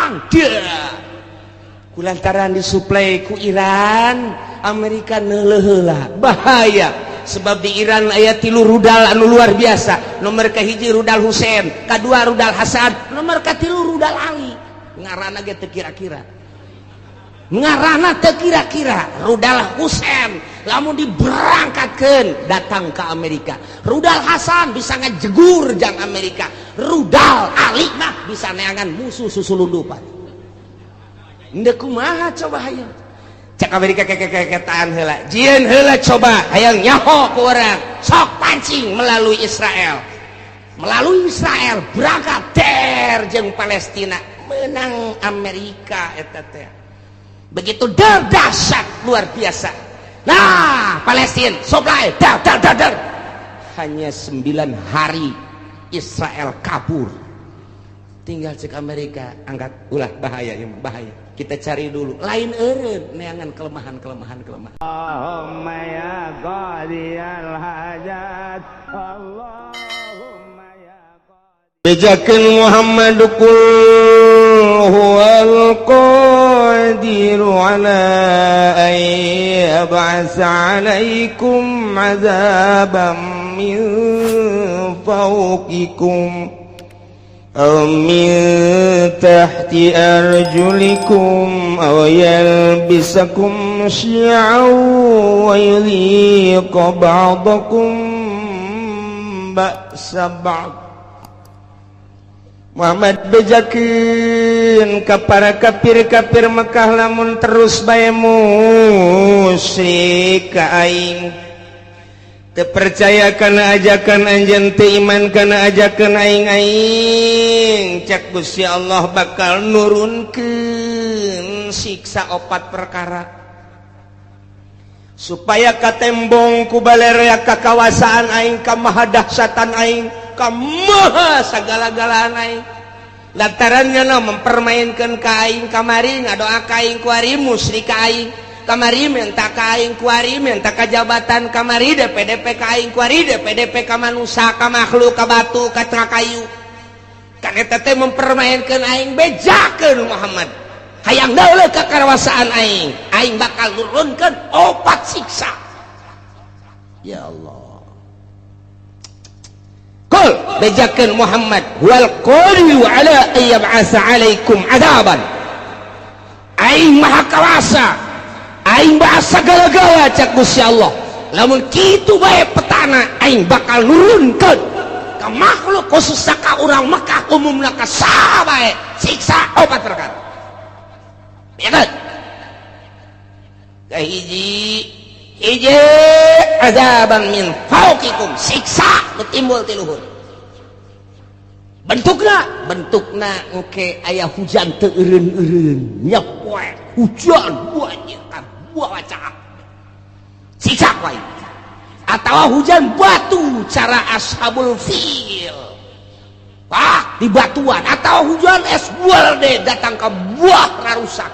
perang dia kulantaran disuplai ku Iran. Amerika neuleheula bahaya sebab di Iran aya 3 rudal anu luar biasa. Nomor kahiji rudal Husein, kadua rudal Hasan, nomor katilu rudal Ali. Ngaranna ge teu kira-kira, ngaranna teu kira-kira. Rudal Husein lamun diberangkatkeun datang ke Amerika, rudal Hasan bisa ngajegur jang Amerika, rudal Ali mah bisa neangan musuh susulundupan. Ndeu kumaha coba hayang cak Amerika keketaan heula jieun heula coba hayang nyaho ku urang sok pancing melalui Israel berangkat ter jeung Palestina menang Amerika eta teh begitu dahsyat luar biasa. Nah Palestina supply dar hanya 9 hari Israel kabur. Tinggal cek Amerika angkat ulah bahaya ya bahaya. Kita cari dulu lain eureun neangan kelemahan. Allahumma ya qadiyal hajat Allahumma ya qadi bejakeun Muhammad qul huwal qadiru ala ay yab'asa alaikum azaban min fawqikum أو من تحت أرجلكم أو يلبسكم شيعا ويذيق بعضكم بأس بعض. Muhammad bejakeun ka para kafir Mekah lamun terus bae musyrik ka aing teu percaya kana ajakan anjeun teu iman kana ajakan aing cak Gusti Allah bakal nurunkeun siksa 4 perkara supaya katembong ku balerea kakawasaan aing ka maha dahsyatan aing ka maha sagala-galaan aing lantarannya mempermainkan ka aing kamari ngadoa ka aing ku ari musyrik ka aing kamari minta kain kuari minta kajabatan kamari DPDP kain kuari DPDP ka manusia ka makhluk ka batu ka kayu kan eta teh mempermainkan aing bejakeun Muhammad hayang dauleuh ka karawasaan aing bakal nurunkeun 4 siksa ya Allah. Qul bejakeun Muhammad wal qadiru ala ayyab'asa alaikum adaban aing maha kawasa aing bahasa gala-gala cak Gusti Allah lamun kitu bae petana aing bakal nurunkeun ka makhluk khususna ka urang Mekah umumna ka saha bae siksa 4 perkara bener kahiji azaban min fauqikum siksa timbul ti luhur bentukna engke aya hujan teu eureun-eureun nya poe hujan banyak wacak siksa wae atawa hujan batu cara ashabul fil di batuan atawa hujan es buah deh datang ke buah rarusak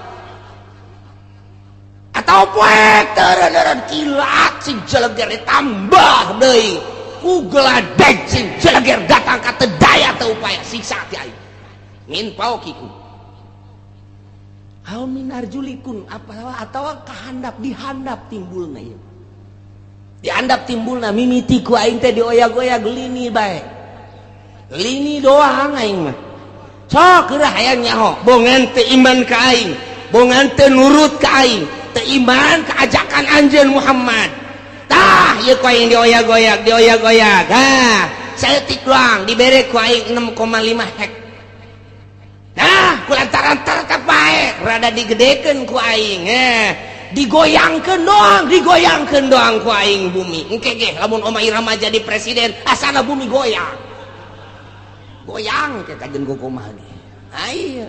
atau poe teureun kilat sing jeleger ditambah deui ku geladeg sing jeleger datang ka teu daya teu upaya siksa ti aing min paukikum min arjulikun atau kehandap dihandap timbulna ieu dihandap timbulna mimiti ku aing teh dioyag-oyag lini bae lini doang aing mah sok geura hayang nyaho bongan teu iman ka aing bongan teu nurut ka aing teu iman ka ajakan anjeun Muhammad tah ieu ku aing dioyag-oyag saeutik doang dibere ku aing 6,5 hek. Nah kulantaran terkap bae rada digedekeun ku aing digoyangkeun doang ku aing bumi engke ge lamun Oma Irama jadi presiden asana bumi goyang ke kajen ku kumaha ge aya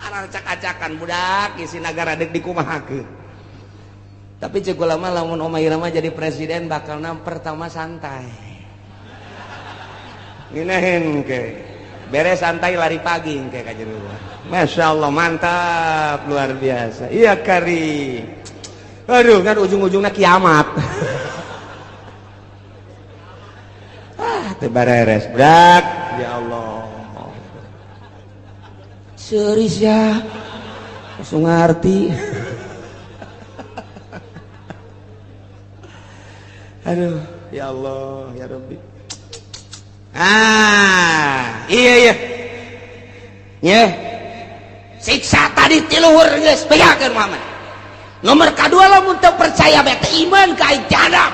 arah acak-acakan budak isi nagara deuk dikumahakeun tapi ceuk lama lamun Oma Irama jadi presiden bakalna pertama santai nginahin ke beres santai lari pagi kayak kajian dulu. Masya Allah mantap luar biasa. Iya kari. Aduh kan ujung-ujungnya kiamat. Tebareres berak ya Allah. Serius ya, langsung ngerti. Aduh, ya Allah, ya Rabbi. Iya. Ya. Siksa tadi ti luhur geus bejakeun Muhammad. Nomor kedua lamun teu percaya bae teu iman ka aing tiadap.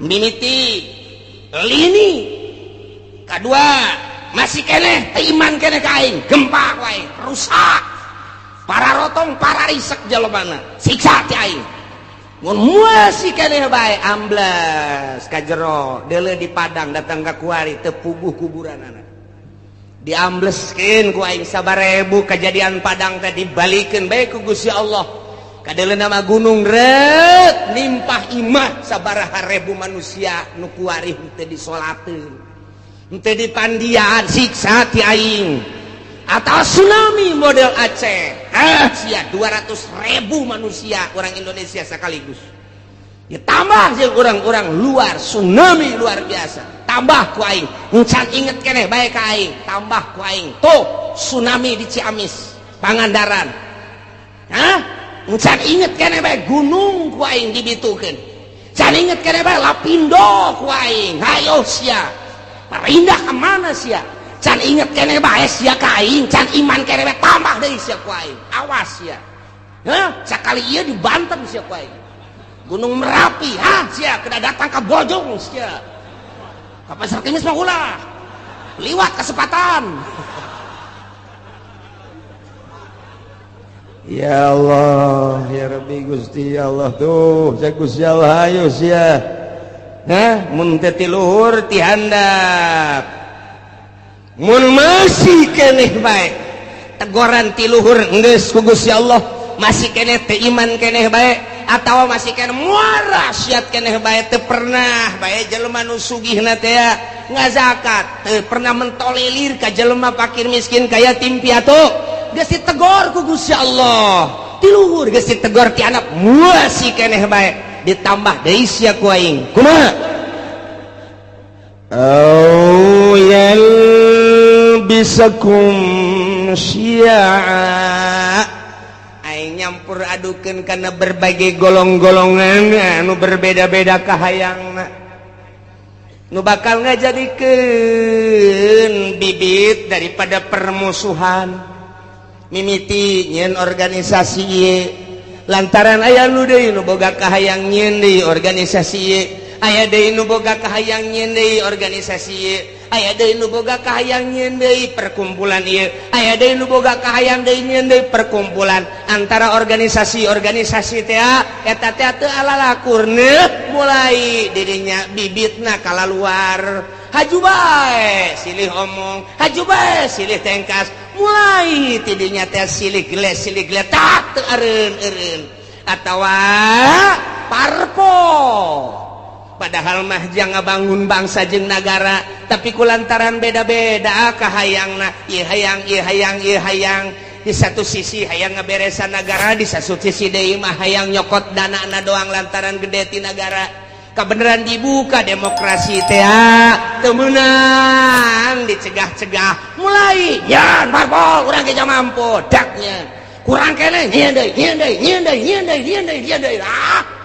Mimiti lini. Kedua, masih keneh teu iman keneh ka aing, gempa ku aing, rusak. Para rotong, para risek jelebana. Siksa ti aing. Mun masih keneh bae amblas ka jero, deuleu di padang datang ka kuari teu puguh kuburanana. Diambleskeun ku aing 1000 kejadian padang teh dibalikeun bae ku Gusti Allah. Kadeuleu nama gunung rek nimpah imah sabaraha ribu manusia nu kuari teu disolateun. Teu dipandian siksa ti aing. Atau tsunami model Aceh. Sia 200.000 manusia orang Indonesia sekaligus. Ya tambah jeung orang-orang luar tsunami luar biasa. Tambah ku aing, encan inget keneh bae ka aing, tambah ku aing. Tuh, tsunami di Ciamis, Pangandaran. Encan inget keneh bae gunung ku aing dibitukeun. Can inget keneh bae Lapindo ku aing. Hayo sia. Parindah ka mana sia? Can inget keneh bae sia ka aing, can iman keneh bae tambah deui sia ku aing. Awas sia. Sakali ieu di Banten sia ku aing. Gunung Merapi, sia kena datang ke Bojong sia. Ka Pasar Kemis mah ulah. Liwat kesempatan. Ya Allah, ya Rabbi Gusti Allah tuh, saya Gusti Allah ayo sia. Mun teh ti luhur ti handap. Mun masih keneh bae teguran ti luhur geus ku Gusti Allah, masih keneh teu iman keneh bae atawa masih keneh muara siat keneh bae teu pernah bae jelema nu sugihna teh ngazakat, teu pernah mentolerir ka jelema fakir miskin ka yatim piatu, geus ditegor ku Gusti Allah. Ti luhur geus ditegor ti anak masih keneh bae ditambah deui sia ku aing. Kumaha? Oh yalbisakum syi'a, aing nyampur adukeun kana berbagai golong-golongan anu berbeda-beda kahayangna, nu bakal ngajadikeun bibit daripada permusuhan. Mimiti nyeun organisasi ieu lantaran aya nu deui nu boga kahayang nyeun deui organisasi ieu, aya deui nu boga kahayang nyeun deui organisasi ieu, aya deui nu boga kahayang nyeun deui perkumpulan ieu, aya deui nu boga kahayang deui nyeun deui perkumpulan. Antara organisasi-organisasi teh eta teh teu alalakurna mulai dirinya bibitna kalaluar. Haju bae silih omong, haju bae silih tengkas, mulai tidinya teh silih gele tak teu eureun atawa parpo. Padahal mah jang ngabangun bangsa jeung nagara, tapi kulantaran beda-beda kahayangna, ieu hayang ieu hayang ieu hayang. Di satu sisi hayang ngaberesan nagara, di satu sisi deui mah hayang nyokot danana doang lantaran gede ti nagara. Kebenaran dibuka demokrasi teh teu meunang dicegah-cegah, mulai nyan parpol urang ge mampu daknya kurang keneh nyieun deui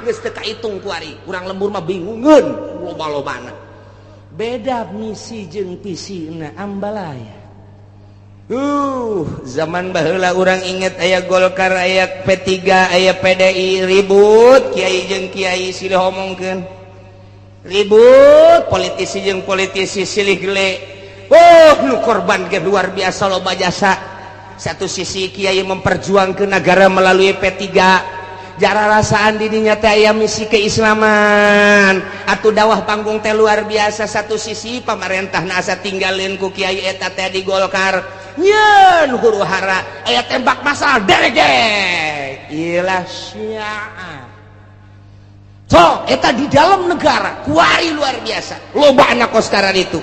geus teu kahitung ku ari urang lembur mah bingungeun loba-lobana. Beda misi jeung visina ambalaya. Zaman baheula urang inget aya Golkar, aya P3, aya PDI ribut kiai jeung kiai silih omongkeun. Ribut politisi jeung politisi silih gele. Nu korban ge luar biasa loba jasa. Satu sisi kiai memperjuangkeun negara melalui P3. Jara rasaan didinya teh aya misi keislaman. Atuh dakwah panggung teh luar biasa. Satu sisi pamarentahna asa tinggalin ku kiai eta teh di Golkar. Nyeun huru-hara aya tembak masal derejek. Ilah syiah. So, eta di dalam negara kuari luar biasa. Loba anak koskaran itu.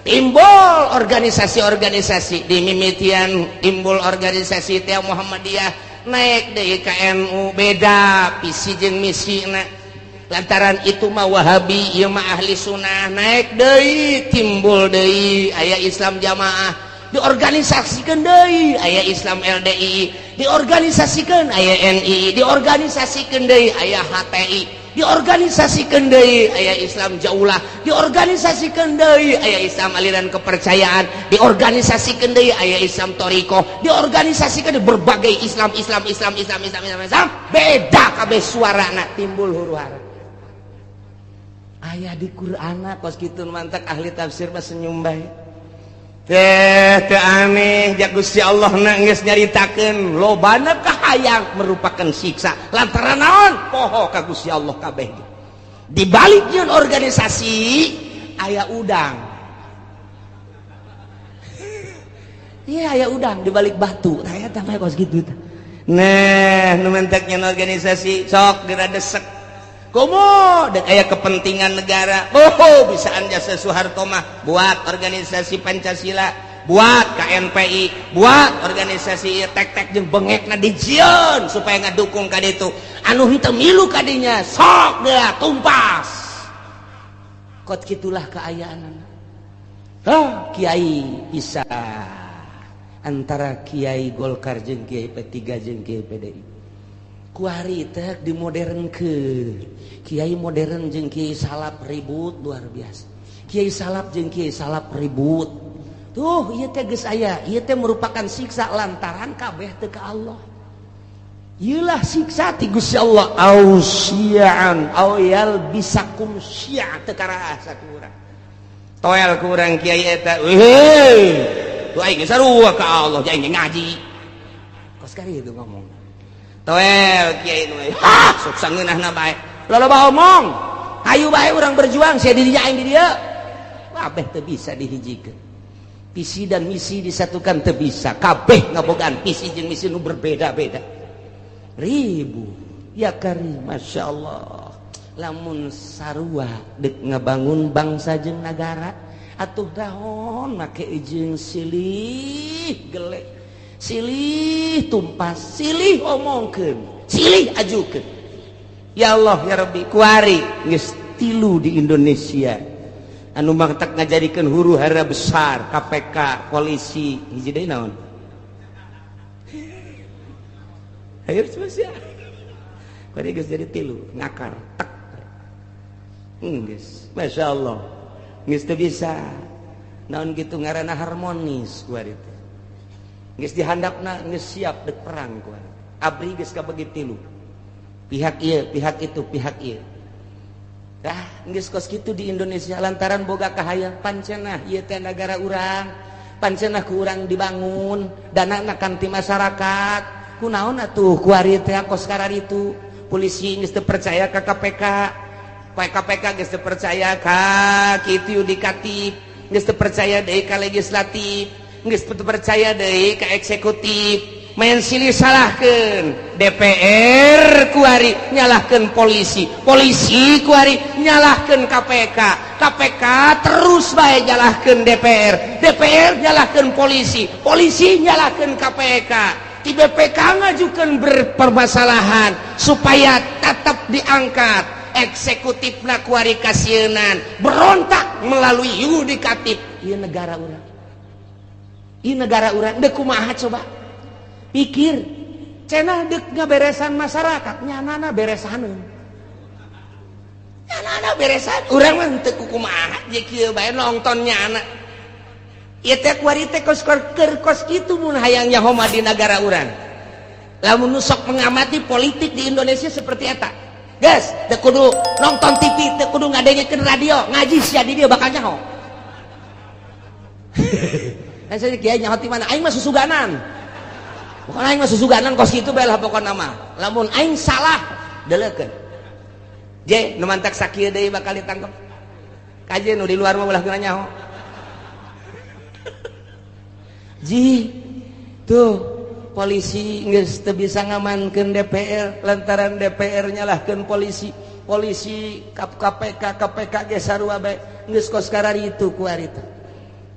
Timbul organisasi-organisasi di mimitian, timbul organisasi teh Muhammadiyah, naik deui ka NU, beda visi jeung misina. Lantaran itu mah Wahabi, ieu mah ahli sunnah, naik deui, timbul deui aya Islam Jamaah. diorganisasikan deui aya Islam LDI, diorganisasikan aya NI, diorganisasikan deui aya HTI, diorganisasikan deui aya Islam Jaulah, diorganisasikan deui aya Islam aliran kepercayaan, diorganisasikan deui aya Islam Thariqah, diorganisasikan berbagai Islam, beda kabeh suarana timbul huru-hara. Aya di Qur'ana kos kitu mantak ahli tafsir mah senyum bae. Teu aneh jak Gusti Allah na geus nyaritakeun lobana kahayang merupakan siksa lantaran naon poho ka Gusti Allah kabeh. Di balik nyeun organisasi aya udang. Iya aya udang di balik batu. Tah eta mah kos kitu tah. Nah, nu mentek nyeun organisasi sok diradesek. Komo dek aya kepentingan negara. Oh, bisaan Jasa Soeharto mah buat organisasi Pancasila, buat KNPI, buat organisasi tek-tek jeung bengekna dijieun supaya ngadukung ka ditu. Anu henteu milu ka dinya sok deula tumpas. Kot kitulah kaayaanna. Kiai bisa antara Kiai Golkar jeung Kiai P3 jeung Kiai PDI. Kuari teh dimodernkeun. Kiai modern jeung Kiai Salap ribut luar biasa. Kiai Salap jeung Kiai Salap ribut. Tuh ieu teh geus aya, ieu teh merupakan siksa lantaran kabeh teu ka Allah. Ieulah siksa ti Gusti Allah ausiaan aw yalbisakum syi'a teu karaha sakurang. Toel ku urang kiai eta, tuh aing sarua ka Allah, jeung ngaji. Kos kari itu ngomong. Toel kiai nu sok sangeunahna bae. Loba omong. Ayo bae urang berjuang sia di dinya aing di dieu. Kabeh teu bisa dihijikeun. Visi dan misi disatukan teu bisa. Kabeh ngabogaan visi jeung misi nu berbeda-beda. Ribu. Ya karim, masyaallah. Lamun sarua deuk ngabangun bangsa jeung nagara, atuh daon make jeung silih gelek. Silih tumpas, silih omongkeun, silih ajukeun. Ya Allah ya Rabbi, kuari geus 3 di Indonesia anu mangtak ngajadikeun huru-hara besar KPK, polisi, hiji deui naon? Hayu sia. Kuari geus jadi 3 ngakar tek. Geus, masyaallah. Geus teu bisa. Naon kitu ngaranna harmonis kuari teh. Geus dihandapna geus siap dek perang kuari. Abri geus kabagi 3. Pihak ieu, pihak itu, pihak ieu. Tah, geus kos kitu di Indonesia lantaran boga kahayang pancenah ieu teh negara urang. Pancenah ku urang dibangun, danana kan ti masyarakat. Kunaon atuh kuari teh kos kararitu. Polisi geus teu percaya ka KPK. KPK geus teu percaya ka kitu yudikatif, geus teu percaya deui ka legislatif, geus teu percaya deui ka eksekutif. Main silih salahkeun DPR kuari nyalahkeun polisi, polisi kuari nyalahkeun KPK, KPK terus bae nyalahkeun DPR, DPR nyalahkeun polisi, polisi nyalahkeun KPK. Di BPK ngajukeun berpermasalahan supaya tetap diangkat, eksekutifna kuari kasienan berontak melalui yudikatif. Ieu negara urang, ieu negara urang deuk kumaha coba? Pikir cenah dek ngaberesan masyarakat nyanana beresaneun, nyanana beresan urang mah teu kumaha je kieu bae nonton nyana ieu teh kuari teh kos kitu mun hayang nyaho mah di negara urang. Lamun nu sok mengamati politik di Indonesia seperti eta, geus teu kudu nonton TV, teu kudu ngadengekeun radio, ngaji sia di dieu bakal nyaho. Kan saya kieu nyaho ti mana aing mah susuganan. Bukan aing mah susuganan kos kitu bae lah pokona mah. Lamun aing salah deleukeun. Je nu mantak sakieu deui bakal ditangkep. Kaje nu di luar mah ulah geuna nyaho. Ji tuh polisi geus teu bisa ngamankeun DPR lantaran DPR nyalahkeun polisi. Polisi KPK ge sarua bae geus kos kararitu ku ari teh.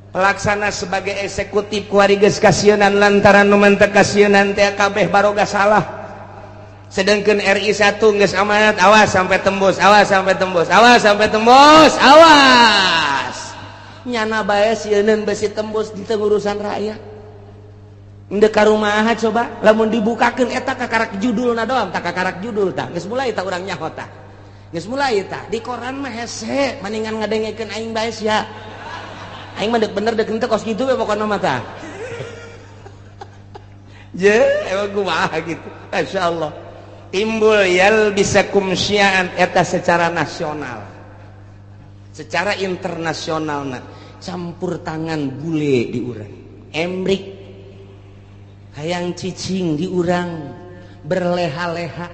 Pelaksana sebagai eksekutif kuari geus kasienan lantaran nu mentek kasienan teh kabeh baroga salah. Sedengkeun RI 1 geus amanat awas sampai tembus, awas sampai tembus, awas sampai tembus, awas. nyana bae sieun besi tembus di urusan rakyat. Endeu ka rumaha coba lamun dibukakeun eta kakarak judulna doang, tak kakarak judul tah geus mulai tah urang nyaho tah. Geus mulai tah di koran mah hese maningan ngadengekeun aing bae sia. Aing mah bener dek henteu kos kitu we pokona mah tah. Je emang kumaha gitu. Masyaallah. Timbul yalbisakum syi'an eta secara nasional. Secara internasional campur tangan bule di urang. Emrik hayang cicing di urang berleha-leha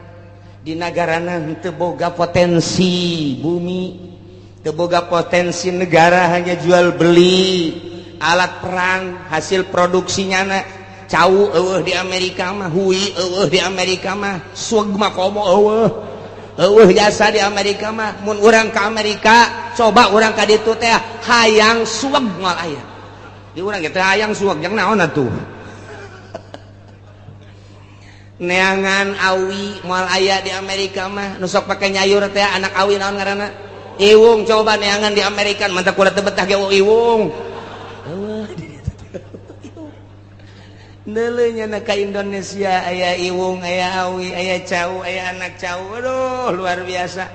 di nagarana teu boga potensi bumi, teu boga potensi negara, hanya jual beli alat perang hasil produksinya cau eueuh di Amerika mah, hui eueuh di Amerika mah, sueg mah komo eueuh jasa di Amerika mah. Mun urang ka Amerika coba urang ka ditu teh hayang sueg moal aya di urang teh hayang sueg jeung naon atuh. Neangan awi moal aya di Amerika mah nu sok pake nyayur teh anak awi naon ngaranna iwung. Coba neangan di Amerika mantap kulit teu betah ge iwung neuleunya na ka Indonesia aya iwung, aya awi, aya cau, aya anak cau. Aduh luar biasa.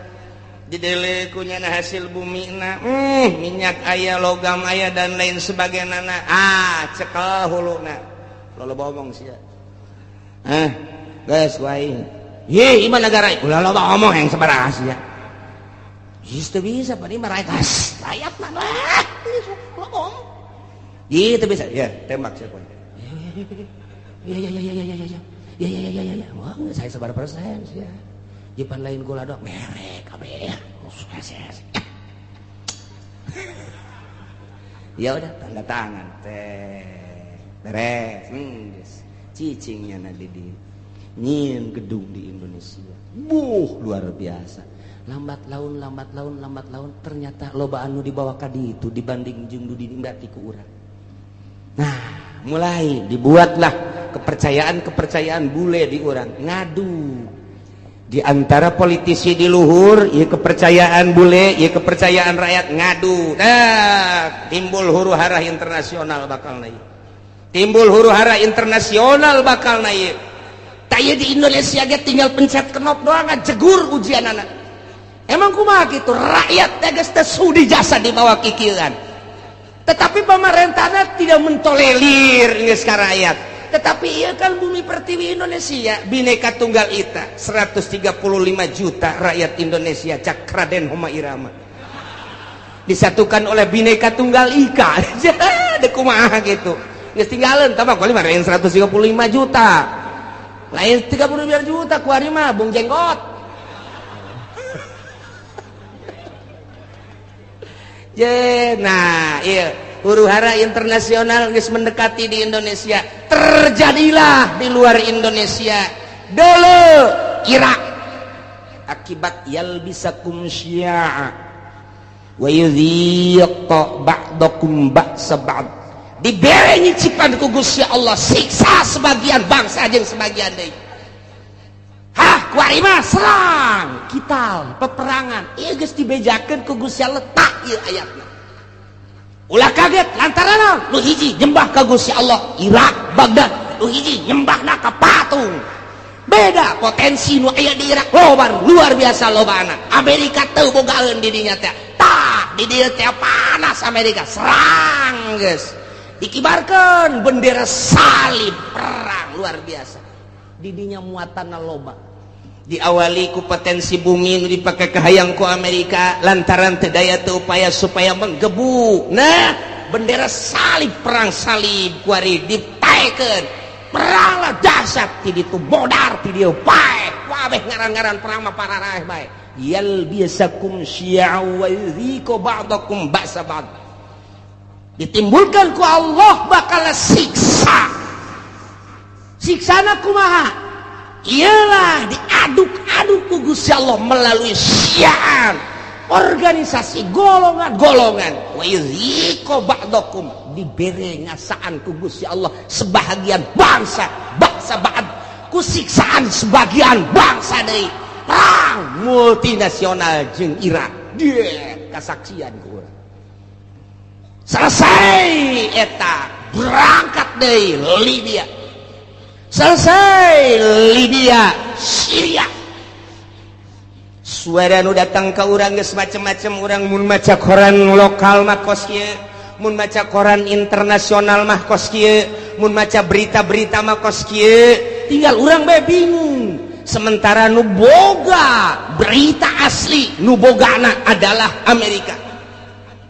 Dideuleu ku nyana hasil bumina, minyak aya, logam aya dan lain sebagainya. Cekel huluna loba omong sia. Guys, wae. Ye, iman negara ulah loba ngomong yang sabaraha sia. Geus teu bisa padi mah rakyat. Rakyat mah lah. Ngomong. Ye, teu bisa. Ya, tembak sia poe. Ya. Wah, saya sebar persen sia. Jipan lain gula dok merek kabeh. Ya udah tanda tangan teh. Beres. Cicingnya na di nyin gedung di Indonesia. Luar biasa. Lambat laun ternyata loba anu dibawa ka ditu dibanding jeung nu dinimbati ku urang. Nah, mulai dibuatlah kepercayaan bule di urang ngadu di antara politisi di luhur, ieu kepercayaan bule, ieu kepercayaan rakyat ngadu. Timbul huru-hara internasional bakal naik. Timbul huru-hara internasional bakal naik. Taya di Indonesia ge tinggal pencet knop doang jegur ujian anak. Emang kumaha gitu rakyat teh geus teu sudi jasa di bawah kikieuan. Tetapi pemerintahnya tidak mentolerir geus ka rakyat. Tetapi iya kan bumi pertiwi Indonesia Bhinneka Tunggal Ika 135 juta rakyat Indonesia cak Raden Homa Irama disatukan oleh Bhinneka Tunggal Ika. Jadi kumaha gitu geus tinggalin tambah kali mah 135 juta lain 35 juta ku ari mah bung jenggot. Nah iya huru-hara internasional geus mendekati di Indonesia. Terjadilah di luar Indonesia dulu Irak akibat yalbisakum syi'a wa yudhiqa ba'dakum ba'sa ba'd. Dibere nyicipan ku Gusti Allah siksa sebagian bangsa jeung sebagian deui. Ku ari mah serang, kital, peperangan. Ieu geus dibejakeun ku Gusti Allah tak ieu ayatna. Ulah kaget lantaran nu hiji nyembah ka Gusti Allah Irak, Baghdad, nu hiji nyembahna ka patung. Beda potensi nu aya di Irak loba luar biasa lobana. Amerika teu bogaeun di dinya teh. Tah, di dieu teh panas Amerika serang geus. Dikibarkeun bendera salib perang luar biasa. Di dinya muatanna loba. Diawali ku potensi bumi nu dipake kahayang ku Amerika lantaran teu daya teu upaya supaya menggebu. Nah, bendera salib perang salib ku ari dipaekeun. Perang lah dahsyat ti ditu modar ti dieu pae. Kabeh ngaran-ngaran perang mah pararah bae. Yalbisakum syi'a wa yudhiqa ba'dakum ba'sa ba'd. Ditimbulkan ku Allah bakal siksa. Siksana kumaha? Ialah diaduk-aduk ku Gusti Allah melalui syi'an, organisasi golongan-golongan. Wa yudhiqa ba'dakum dibere ngasaan ku Gusti Allah sebahagian bangsa ba'd ku siksaan sebagian bangsa deui. Perang multinasional jeung Irak. Dia kasaksian ku urang. selesai eta berangkat dari Libya, selesai Libya, Syria. Suara nu datang ke urang geus macam-macam. Urang mun maca koran lokal mah kos kieu, mun maca koran internasional mah kos kieu, mun maca berita-berita mah kos kieu. Tinggal urang bae bingung. Sementara nu boga berita asli, nu bogana adalah Amerika.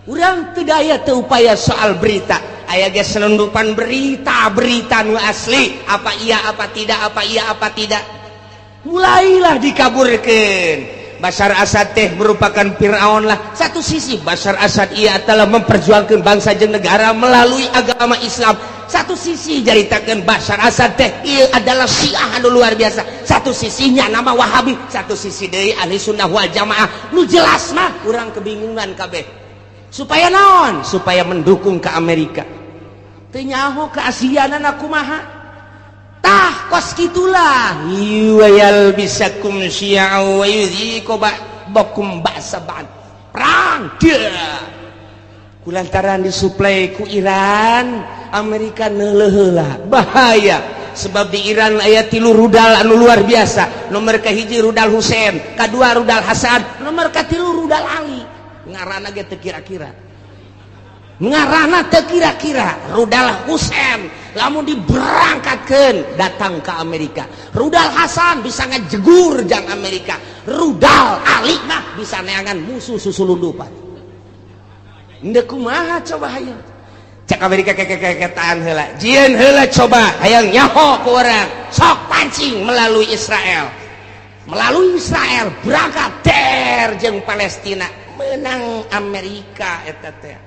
Urang teu daya teu upaya soal berita. Aya ge selundupan berita-berita nu asli, apa iya apa tidak, apa iya apa tidak. Mulailah dikaburkeun. Bashar Assad teh merupakan Fir'aun lah. Satu sisi Bashar Assad ia telah memperjuangkan bangsa jeung negara melalui agama Islam. Satu sisi jaritakeun Bashar Assad teh ia adalah Syiah anu luar biasa. Satu sisinya nama Wahabi, satu sisi deui Ahli Sunnah wal Jamaah. Nu jelas mah urang kebingungan kabeh. Supaya naon? Supaya mendukung ke Amerika. Teu nyaho keasianana kumaha? Tah kos gitulah yuwayal bisakum syi'au wa yudhiqu ba'dakum ba'sa ba'd. Perang dia kulantaran disuplai ku Iran, Amerika neuleuh heula bahaya. Sebab di Iran aya 3 rudal anu luar biasa. Nomor kahiji rudal Husein, kadua rudal Hasan, nomor katilu rudal Ali. Ngaranna ge teu kira-kira, ngaranna teu kira-kira. Rudal Husein lamun diberangkatkeun datang ke Amerika, rudal Hasan bisa ngajegur jang Amerika, rudal Ali mah bisa neangan musuh susulundupan. Henteu kumaha coba hayang cak Amerika keketaan heula, jieun heula coba hayang nyaho ku urang, sok pancing melalui Israel, berangkat der jeung Palestina, menang Amerika eta teh.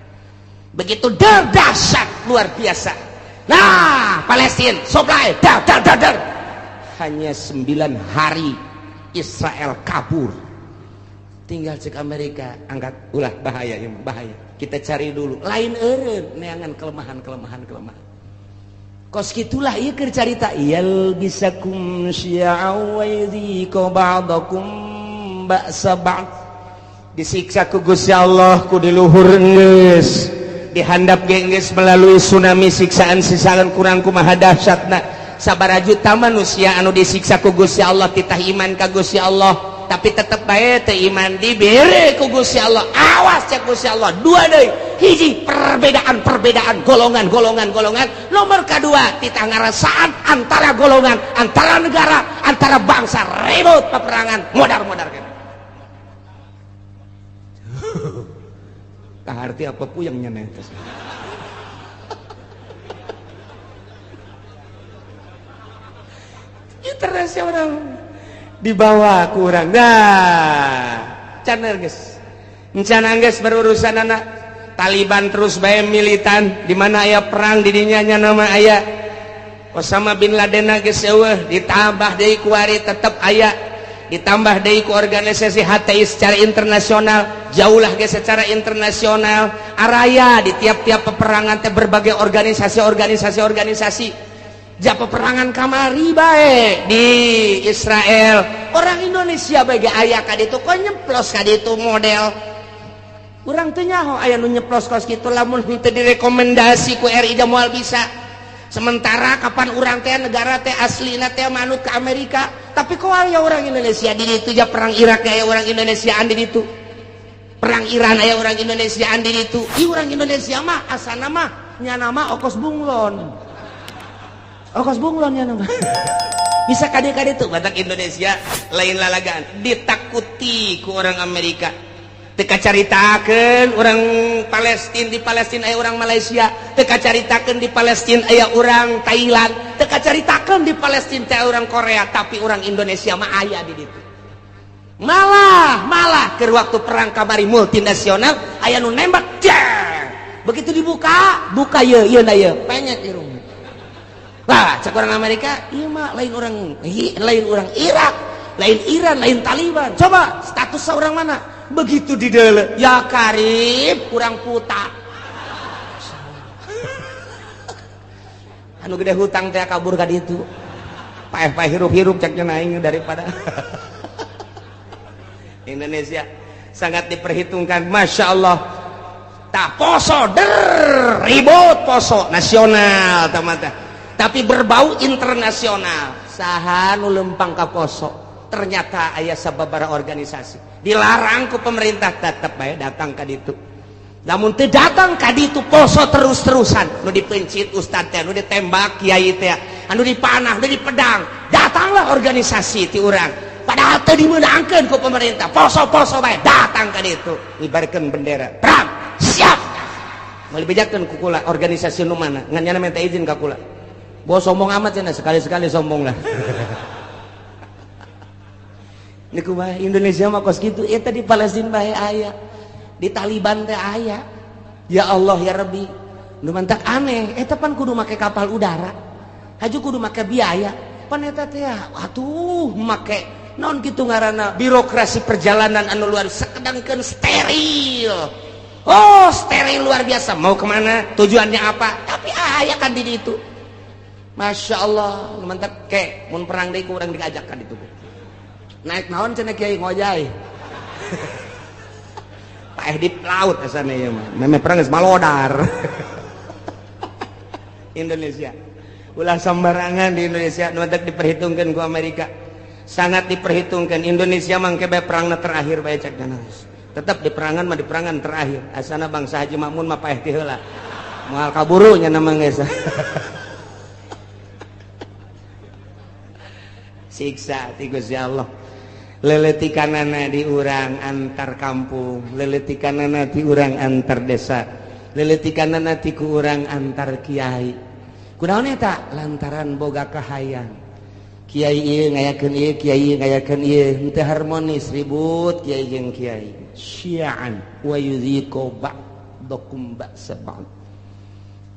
Begitu dahsyat luar biasa. Nah, Palestina supply dar. Hanya 9 hari Israel kabur. Tinggal cek Amerika angkat ulah bahaya. Kita cari dulu. Lain eureun neangan kelemahan. Kos gitulah ieu keur carita yal bisakum syi'au wa yudhiqu ba'dakum ba'sa ba'd. Disiksa ku Gusti Allah ku diluhurkeun geus. Dihandap gengges melalui tsunami siksaan kurang kumaha dahsyatna. Sabaraha juta manusia anu disiksa ku Gusti Allah titah iman ka Gusti Allah, tapi tetep bae teu iman dibere ku Gusti Allah. Awas cek Gusti Allah. Dua deui, hiji perbedaan golongan. Nomor kedua titah ngarasaan antara golongan, antara negara, antara bangsa, ribut peperangan, modar-modar kan. Arti apa puyengnya netes. Interestnya orang dibawa kurang. Nah, caner guys, berurusan anak Taliban terus bae militan. Di mana aya perang di dinya nama aya Osama bin Laden geus eueuh, ditambah deui ku ari tetep aya. Ditambah deui ku organisasi HTI secara internasional, jauhlah ge secara internasional, araya di tiap-tiap peperangan teh berbagai organisasi. Ja peperangan kamari bae di Israel, orang Indonesia bae ge aya ka ditu, kok nyeplos ka ditu model. Urang teu nyaho aya nu nyeplos kos kitu lamun teu direkomendasi ku RI da moal bisa. Sementara kapan urang teh negara teh aslina teh manut ke Amerika, tapi kok aya orang Indonesia di ditu. Ja perang Irak aya orang Indonesiaan di ditu, perang Iran aya orang Indonesiaan di ditu. Ieu urang Indonesia mah asana mah nya nama ongkos bunglon nya nama. Bisa kade-kade tuh batak Indonesia lain lalagaan ditakuti ku orang Amerika. Teka caritakeun orang Palestina, di Palestina aya orang Malaysia, teka caritakeun di Palestina aya orang Thailand, teka caritakeun di Palestina teh orang Korea, tapi orang Indonesia mah aya di ditu. Malah ke waktu perang kamari multinasional aya nu nembak, begitu dibuka ieu penyet irung. Lah cek orang Amerika, ieu mah lain orang Irak, lain Iran, lain Taliban. Coba status seorang mana? Begitu di dalam ya karib kurang puta anu gede hutang teh kabur ka ditu paeh hirup-hirup ceknya naing daripada Indonesia sangat diperhitungkan. Masya Allah tak poso ribut poso nasional tapi berbau internasional saha nu lempang ka poso ternyata aya sababaraha organisasi dilarang ku pemerintah tetep bae datang ka ditu namun teu datang ka ditu poso terus-terusan nu dipencit ustad teh nu ditembak kiai teh anu dipanah nu dipedang datanglah organisasi ti urang padahal teu dimeunangkeun ku pemerintah poso-poso bae datang ka ditu ngibarkeun bendera perang siap mau dibejakeun ku kula organisasi nu mana ngan nyana minta izin ka kula bos sombong amat cenah sekali-sekali sombong lah niku mah Indonesia mah kos kitu eta di Palestina bae aya di Taliban teh aya ya Allah ya Rabbi nu mantak aneh eta pan kudu make kapal udara haju kudu make biaya pan eta teh atuh make naon kitu ngaranna birokrasi perjalanan anu luar sakedangkeun steril oh steril luar biasa mau kemana tujuannya apa tapi aya kan di ditu Masya Allah nu mantak ke mun perang deui ku urang diajak ka ditu naik naon cenah kiai ngojay paeh di laut asana ieu mah meme perang geus malodar Indonesia ulah sembarangan di Indonesia nu mantak diperhitungkeun ku Amerika sangat diperhitungkan Indonesia mangke bae perangna terakhir bae cek ganas tetap di perangan mah di perangan terakhir asana bangsa Haji Makmun mah paeh ti heula moal kaburu nya nama geus siksa ti Gusti Allah leletikanana di urang antar kampung leletikanana ti urang antar desa leletikanana ti ku urang antar kiai kunaon eta lantaran boga kahayang kiai ieu ngayakeun ieu kiai ieu ngayakeun ieu teu harmonis ribut kiai jeung kiai syi'an wa yudhiqu ba'dakum ba'sa ba'd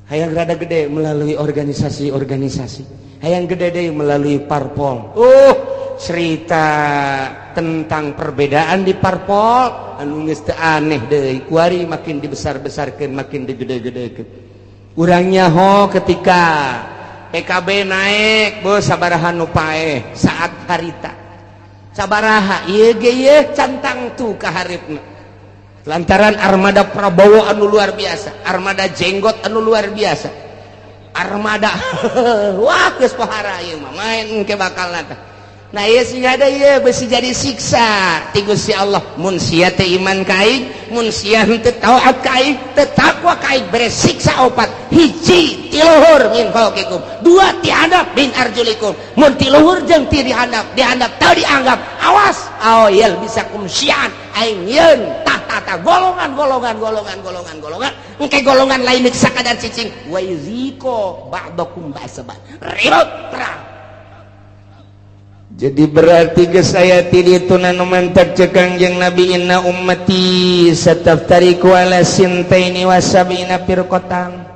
hayang rada gede melalui organisasi-organisasi hayang gede deui melalui parpol cerita tentang perbedaan di parpol anu geus teu aneh deui kuari makin dibesar-besarkeun makin digede-gedekeun urangnya ho ketika PKB naik bos sabaraha nu paeh saat harita sabaraha ieu ge ieu cantang tu ka haripna lantaran armada Prabowo anu luar biasa armada jenggot anu luar biasa armada wah geus pohara ieu mah main ke bakal tah nah ieu sing ada ieu beusi jadi siksa ti Gusti Allah mun sia teh iman ka aing mun sia teu taat ka aing teu takwa ka aing bere siksa opat hiji ti luhur min fauqikum dua ti handap min arjulikum mun ti luhur jeung ti dihandap teu dianggap awas aoyel bisa kumsian aing yeun tah golongan engke golongan lain sakadar cicing wa yuziko ba'dakum ba'saban ribut perang. Jadi berarti geus aya ti ditu nu mantep cek Kangjeng Nabi inna ummati sataftariqu ala sintaini wa sab'ina firqatan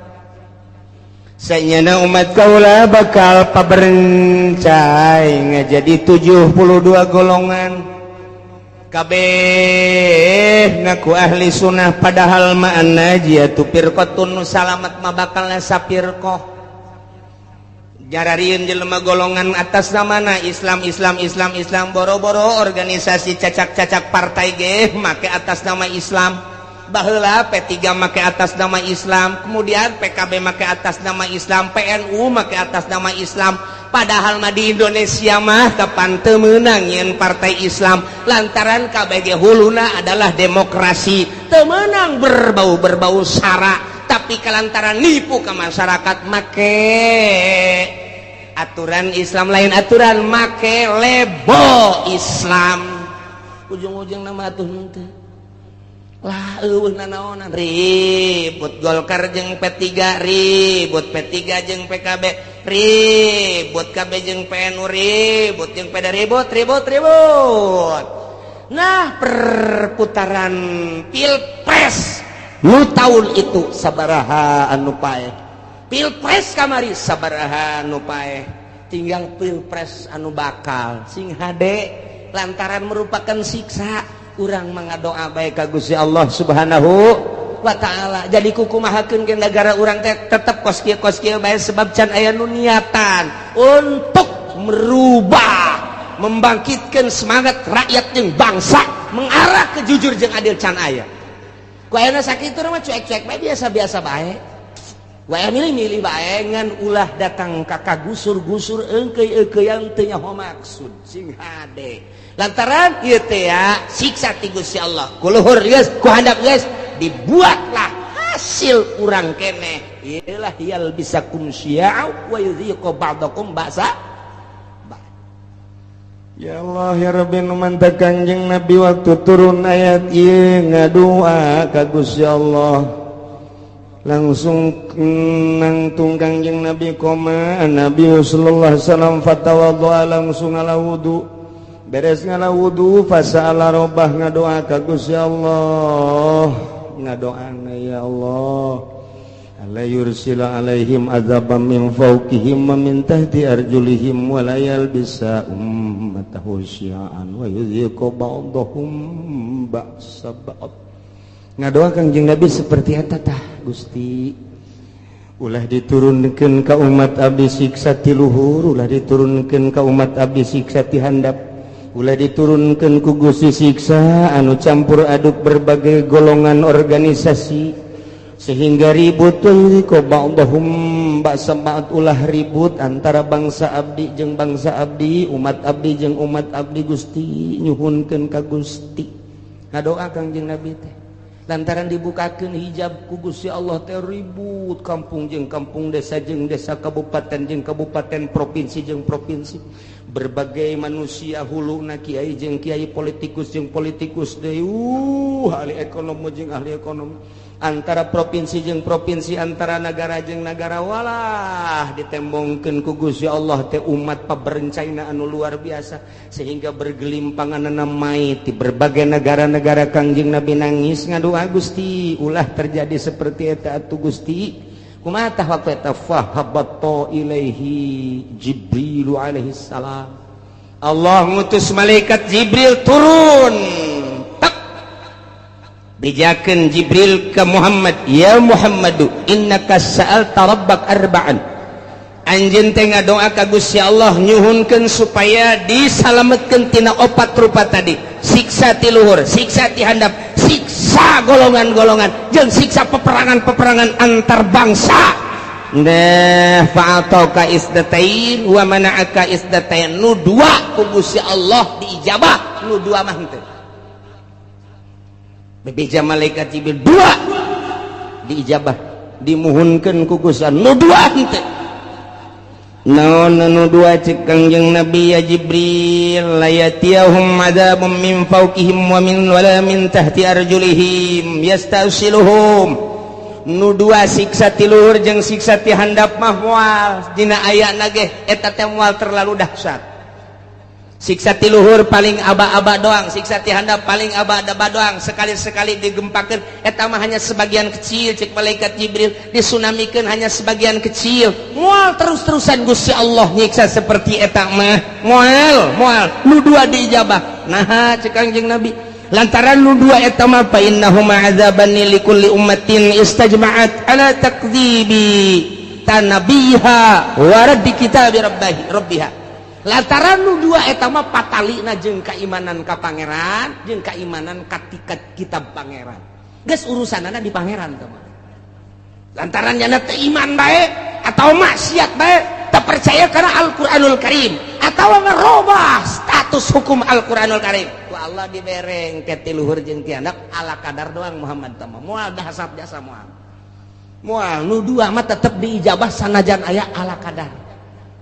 sayeuna umat kaula bakal paberencai ngajadi 72 golongan kabeh ngaku ahli sunnah padahal ma an-najiyatu firqatun salamat mah bakalna sapirqah jararieun jelema golongan atas namana Islam boro-boro organisasi cacak-cacak partai ge make atas nama Islam baheula P3 make atas nama Islam kemudian PKB make atas nama Islam PNU make atas nama Islam padahal mah di Indonesia mah kapan teu meunang nyeun partai Islam lantaran kabeh ge huluna adalah demokrasi teu meunang berbau sara tapi kelantaran nipu ke masyarakat make aturan Islam lain aturan make lebo Islam ujung-ujung nama atuh teh lah eueuh nanaonan ribut Golkar jeung P3 ribut P3 jeung PKB ribut KB jeung PNU ribut jeung PDI ribut nah perputaran pilpres nu tahun itu sabaraha anu paeh pilpres kamari sabaraha anu paeh tinggal pilpres anu bakal sing hade lantaran merupakan siksa urang mengadoa bae ka Gusti Allah Subhanahu wa taala jadi kukumahakeun ke negara urang teh tetep kos kieu bae sebab can aya nu niatan untuk merubah membangkitkan semangat rakyat jeung bangsa mengarah ke jujur jeung adil can aya ku ayeuna sakitu mah cuek-cuek bae biasa-biasa bae wae milih-milih bae ngan ulah datang ka kagusur-gusur eungkeuy-eukeuyan teu nyaho maksud sing hade lantaran ieu teh ya siksa ti Gusti Allah ku luhur geus ku handap geus dibuatlah hasil urang keneh iyalah yal bisakum syi'a wa yudhiqu ba'dakum ba'sa. Ya Allah ya Rabbi nu mantap Kangjeng Nabi waktu turun ayat ieu ngadua ka Gusti Allah langsung nangtung Kangjeng Nabi koma Nabi sallallahu alaihi wasallam fatawaddoa langsung ala wudu beres ngala wudu fasa'ala rabbah ngadoa ka Gusti Allah ngadoana ya Allah la yursila alaihim azaban min fawqihim wa min tahti arjulihim wa la yalbisa ummatahu syi'an wa yudhiqu ba'dahum ba'sa ba'd. Ngadoa Kangjeng Nabi seperti eta tah Gusti ulah diturunkeun ka umat abdi siksa ti luhur ulah diturunkeun ka umat abdi siksa ti handap ulah diturunkeun ku Gusti siksa anu campur aduk berbagai golongan organisasi sehingga ribut ko ba'dahum ba'sa ba'd ulah ribut antara bangsa abdi jeung bangsa abdi umat abdi jeung umat abdi Gusti nyuhunkeun ka Gusti ngadoa Kangjeng Nabi teh lantaran dibukakeun hijab ku Gusti Allah teh ribut kampung jeung kampung desa jeung desa kabupaten jeung kabupaten provinsi jeung provinsi berbagai manusia huluna kiai jeung kiai politikus jeung politikus deui ahli ekonomi jeung ahli ekonomi antara provinsi jeung provinsi antara negara jeung negara walah ditembongkeun ku Gusti Allah teh umat paberencana anu luar biasa sehingga bergelimpanganna mai ti berbagai negara-negara Kangjeng Nabi nangis ngadoa Gusti ulah terjadi seperti eta atuh Gusti kumaha tah waktu eta fahabatta ilaihi Jibril alaihi salam Allah ngutus malaikat Jibril turun bijakeun Jibril ke Muhammad ya Muhammadu innaka sa'alta rabbak arba'an anjeun teh ngadoa ka Gusti Allah nyuhunkeun supaya disalametkeun tina opat rupa tadi siksa ti luhur siksa ti handap siksa golongan-golongan jeung siksa peperangan-peperangan antar bangsa nah fa'atauka isdatain wa mana'aka isdatain nu dua ku Gusti Allah diijabah nu dua mah henteu bebeja malaikat Jibril dua diijabah dimuhunkeun ku Gusti nu dua henteu naon nu dua cek Kangjeng Nabi ya Jibril layatiyahum adzabun min fawqihim wa min tahti arjulihim yastasiluhum nu dua siksa ti luhur jeung siksa ti handap mah moal dina ayana ge eta teh moal terlalu dahsyat siksa ti luhur paling aba-aba doang siksa ti handap paling aba-aba doang sekali-sekali digempakeun eta mah hanya sebagian kecil cek malaikat Jibril disunamikeun hanya sebagian kecil moal terus-terusan Gusti Allah nyiksa seperti eta mah moal nu dua diijabah nah cek Kangjeng Nabi lantaran nu dua eta mah fa innahuma adzaban likulli ummatin istajma'at ala takdzibi tanabiha wa raddi kitabi rabbiha lantaran nu dua eta mah patalina jeung kaimanan ka pangeran jeung kaimanan ka kitab pangeran geus urusanana di pangeran teh mah lantaran nya teh iman bae atawa maksiat bae teu percaya kana Al-Qur'anul Karim atawa ngarobah status hukum Al-Qur'anul Karim ku Allah dibereng ke ti luhur jeung ti handap ala kadar doang Muhammad teh mah moal dahsyat jasa moal nu dua mah tetep diijabah sanajan aya ala kadar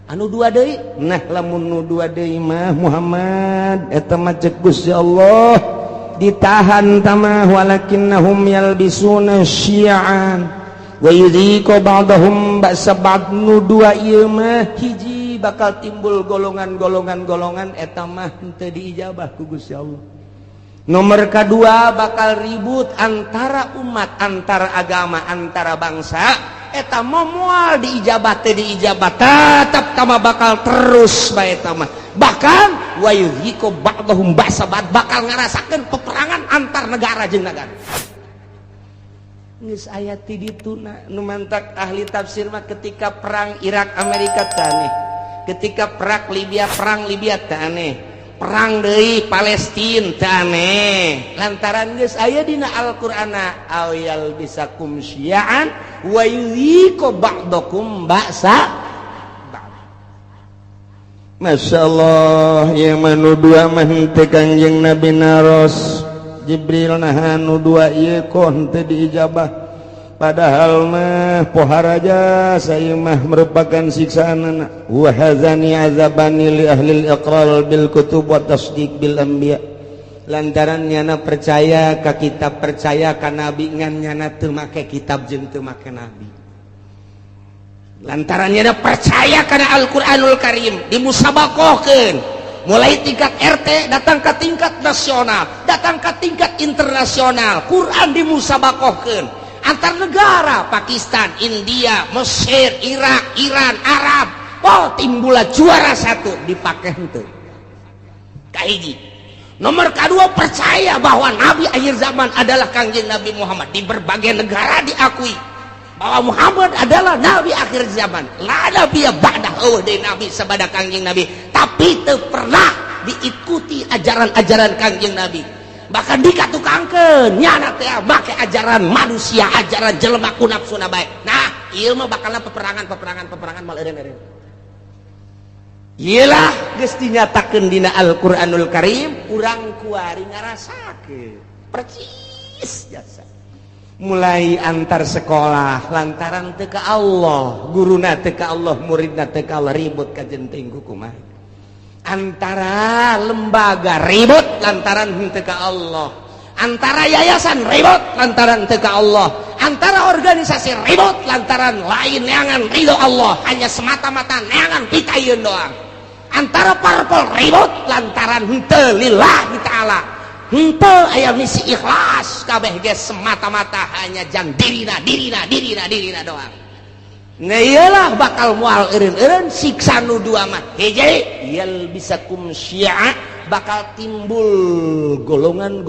anu dua deui nah lamun nu dua deui mah Muhammad eta mah cek Gusti Allah ditahan tamah walakinnahum yalbisuna syi'an wa yudhiqu ba'dahum ba'sa ba'd nu dua ieu mah hiji bakal timbul golongan eta mah teu diijabah ku Gusti Allah nomor kedua bakal ribut antara umat antara agama antara bangsa eta moal diijabah teh diijabah tetap tama bakal terus bae eta mah bahkan wa yudhiqu ba'dahum ba'sa ba'd bakal ngarasakeun peperangan antar negara jeung negara geus aya ti ditu nu mantak ahli tafsir mah ketika perang Irak Amerika teh aneh ketika perang Libya teh aneh perang deui Palestina taneh lantaran geus aya dina Al-Qur'ana ayal bisakum syi'an wa yuziqu ba'dakum ba'sa. Masya Allah yang manu dua mah teu Kangjeng Nabi naros Jibril nah anu dua ieu kon teu diijabah padahal mah poharaja saya mah merupakan siksaan wa hazani azabani li ahli al-iqrar bil kutub wa tasdiq bil anbiya lantaran nyana percaya ka kitab percaya ka nabi ngan nyana teu make kitab jeung teu make nabi lantaran nyana percaya kana Al-Qur'anul Karim dimusabakohkeun mulai tingkat RT datang ke tingkat nasional datang ke tingkat internasional Quran dimusabakohkeun antar negara Pakistan, India, Mesir, Irak, Iran, Arab timbullah juara satu dipake henteu kahiji. Nomor kedua percaya bahwa Nabi akhir zaman adalah Kangjeng Nabi Muhammad di berbagai negara diakui bahwa Muhammad adalah Nabi akhir zaman. La nabiyya ba'dahu dari Nabi sabada Kangjeng Nabi, tapi teu pernah diikuti ajaran-ajaran Kangjeng Nabi. Bahkan dikatukangkeun nyana teh make ajaran manusia, ajaran jelema ku nafsuna bae. Nah, ieu mah bakalna peperangan mal eureun-eureun. Iyalah geus dinyatakeun dina Al-Qur'anul Karim, urang kuari ngarasakeun. Percis jasa. Mulai antar sekolah lantaran teu ka Allah, guruna teu ka Allah, muridna teu ka Allah, ribut ka jenting kumaha. Antara lembaga ribut lantaran teu ka Allah, antara yayasan ribut lantaran teu ka Allah, antara organisasi ribut lantaran lain neangan ridho Allah, hanya semata-mata neangan pitayeun doang. Antara parpol ribut lantaran henteu lillahi ta'ala, henteu aya misi ikhlas, kabeh ge semata-mata hanya jang dirina doang. Nah iyalah bakal moal eureun-eureun siksa nu dua mah. Hiji yal bisakum syi'a, bakal timbul golongan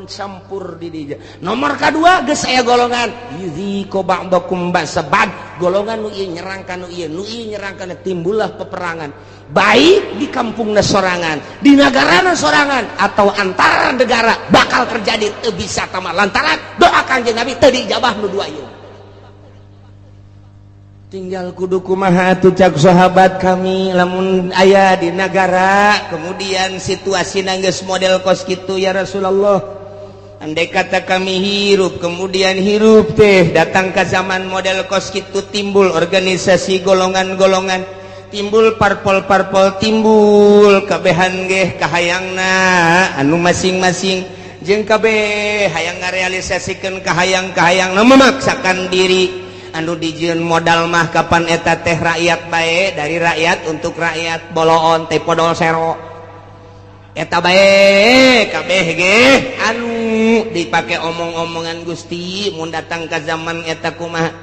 campur di dieu. Nomor kedua geus aya golongan yuziqu ba'dakum ba'sabad, golongan nu ieu nyerang ka nu ieu nyerang kana, timbullah peperangan baik di kampungna sorangan, di nagarana sorangan, atau antara negara bakal terjadi teu bisa tamah lantaran doa Kangjeng Nabi teu dijabah nu dua ieu. Tinggal kudu kumaha atuh cak sahabat kami lamun aya di negara kemudian situasi geus model kos kitu ya Rasulullah. Andai kata kami hirup kemudian hirup teh datang ke zaman model kos kitu, timbul organisasi golongan-golongan, timbul parpol-parpol, timbul kabehan ge kahayangna anu masing-masing jeung kabeh hayang ngarealisasikeun kahayang-kahayangna memaksakan diri. Anu dijieun modal mah kapan eta teh rakyat bae, dari rakyat untuk rakyat, boloon teh podol sero eta bae kabeh ge anu dipake omong-omongan Gusti mun datang ka zaman eta kumaha.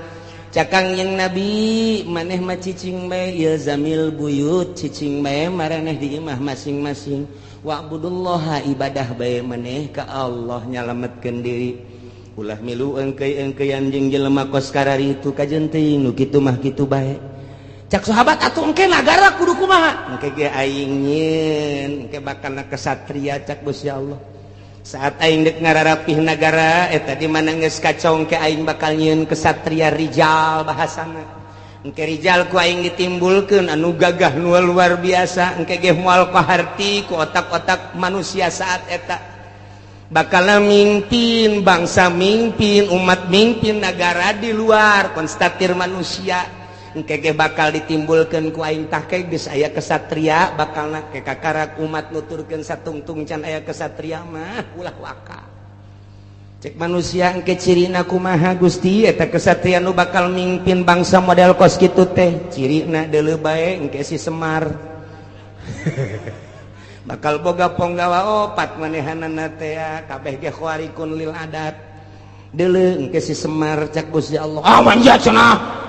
Cakang yang Nabi maneh mah cicing bae ya zamil buyut, cicing bae maraneh di imah masing-masing, wa'budullaha ibadah bae maneh ka Allah nyalametkeun diri. Ulah milu engkeuy-engkeuyan jeung jelema kos karari itu kajenting nu kitu mah kitu bae. Cak sahabat atuh engke nagara kudu kumaha? Engke ge aing nyieun, engke bakalna kesatria cak Gusti Allah. Saat aing deuk ngararapih nagara eta di mana geus kacau engke aing bakal nyieun kesatria rijal bahasana. Engke rijal ku aing ditimbulkeun anu gagah nu luar biasa, engke ge moal kaharti ku otak-otak manusia saat eta. Bakal mimpin bangsa, mimpin umat, mimpin negara di luar konstatir manusia. Engke ge bakal ditimbulkeun ku aing tah ke geus aya kesatria, bakalna ke kakarak umat nuturkeun satungtung can aya kesatria mah ulah waka. Cek manusia engke cirina kumaha Gusti eta kesatria nu bakal mimpin bangsa model kos kitu teh, cirina deuleu bae engke si Semar. Bakal boga ponggawa opat manehanana teh kabeh ge khawarikun lil adat. Deuleu engke si Semar cak Gusti Allah. Ah manjat cenah.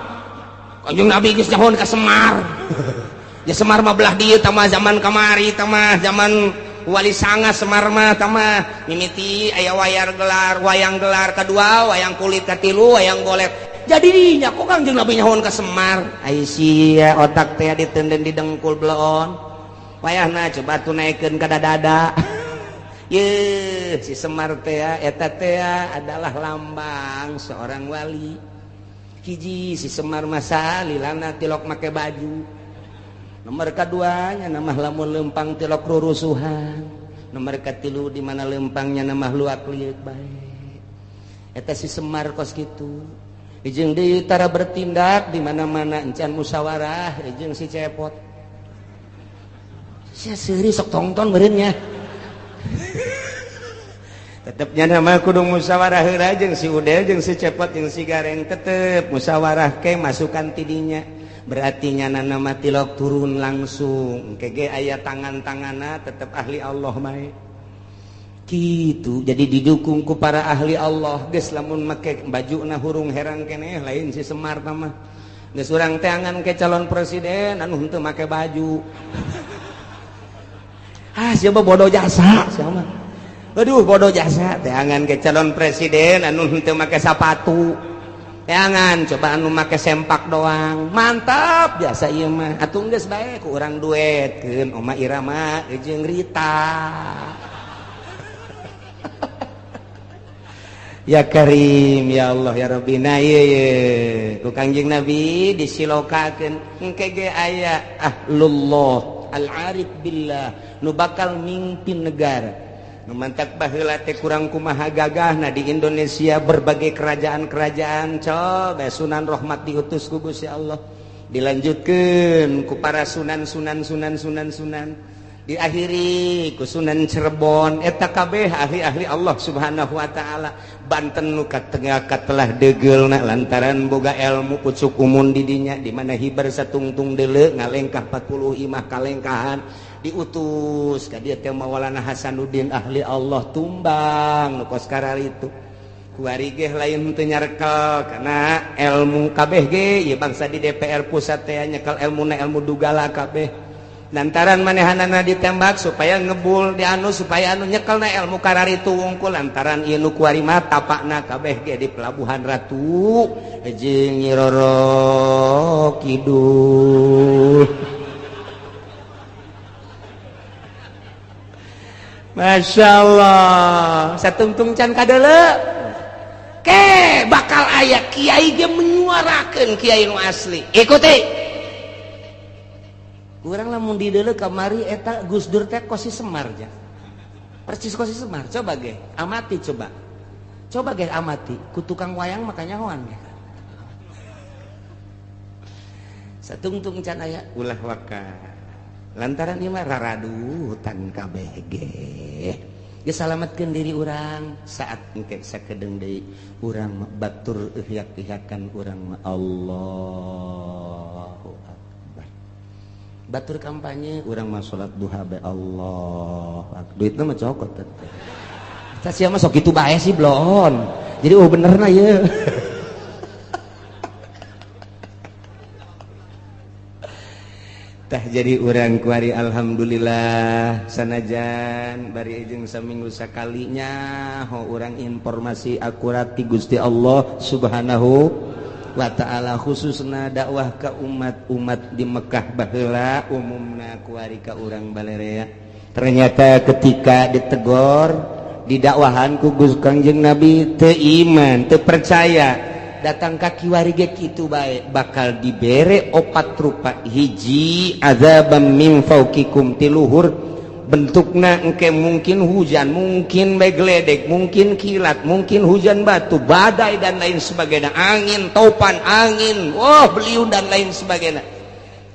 Kanjeng Nabi geus nyahon ka Semar. Ya Semar mah belah dieu tah mah zaman kamari tah mah zaman Wali Sanga Semar mah tah mah mimiti aya wayang gelar kadua, wayang kulit katilu, wayang golet. Jadi nya kok Kanjeng Nabi nyahon ka Semar. Ai sia otak teh ditenden di dengkul beleon. payahna coba tunaikan kada dada. Ye si Semar teh eta teh adalah lambang seorang wali. Hiji si Semar masa lilana tilok make baju. Nomor kaduanya nama lamun lempang tilok rurusuhan. Nomor katilu di mana lempangnya nama luak liuk bae. Eta si Semar kos kitu. Jeung deui tara bertindak di mana-mana encan musyawarah jeung si Cepot. Sia seuri sok tongton meureun nya. Tetepnya nama kudu musyawarah heula jeung si Udel jeung si Cepot jeung si Gareng tetep musyawarah ke masukan tidinya berarti nyana nama tilok turun langsung kege aya tangan-tanganna tetep ahli Allah bae kitu jadi didukung ku para ahli Allah geus lamun make bajuna hurung herang keneh lain si Semar mah geus urang teh angan ke calon presiden anu henteu make baju siapa bodoh jasa siapa aduh bodoh jasa teh angan ke calon presiden anu henteu make sapatu teh angan coba anu make sempak doang mantap biasa ieu mah atuh geus bae ku urang duetkeun Oma Irama jeung Rita ya Karim ya Allah ya Rabbi na ieu ku Kangjeng Nabi disilokakeun engke ge aya ahlullah al-arif billah nu bakal mimpin negara nu mantak baheula teh kurang kumaha gagahna di Indonesia berbagai kerajaan-kerajaan coba Sunan Rahmat diutus ku Gusti Allah dilanjutkeun ku para sunan diakhiri ku Sunan Cirebon eta kabeh ahli-ahli Allah Subhanahu wa taala Banten nu katengah katelah degeulna lantaran boga ilmu pucuk umun di dinya di mana hibar satungtung deuleu ngalengkah 40 imah kalengkahan diutus ka dieu teh Maulana Hasanuddin ahli Allah tumbang nu kos kararitu kuari ge lain teu nyarekel kana ilmu kabeh ge ieu bangsa di DPR pusat teh nyekel ilmuna ilmu dugala kabeh lantaran manehanana ditembak supaya ngebul di anu supaya anu nyekelna ilmu kararitu wungkul lantaran ieu nu kuari mah tapakna kabeh ge di Pelabuhan Ratu jeung Nyi Roro Kidul. Masya Allah satungtung can kadeuleu ke bakal aya kiai ge menyuarakeun kiai nu asli ikuti urang lamun di deuleu kamari eta Gus Dur teh kosi Semar ja percis kosi Semar coba ge amati coba ge amati ku tukang wayang makanya hoan ge satungtung can aya ulah waka lantaran ieu mah raradutan kabeh ge geus salametkeun diri urang saat engke sakedeung deui urang batur ihyak-ihyakan urang Allahu akbar batur kampanye urang mah salat duha be Allah duitna mah cokot teh eta sia mah sok kitu bae sih blon jadi benerna ieu tah jadi urang kuari alhamdulillah sanajan bari jeung saminggu sakalinya ho urang informasi akurat ti Gusti Allah Subhanahu wa taala khususna dakwah ka umat di Mekah baheula umumna kuari ka urang balerea ternyata ketika ditegor didakwahan ku Kangjeng Nabi teu iman teu percaya datang ka kiwari ge kitu bae bakal dibere opat rupa hiji azabam min fauqikum tiluhur bentukna engke mungkin hujan mungkin begledek mungkin kilat mungkin hujan batu badai dan lain sebagainya angin topan angin beliun dan lain sebagainya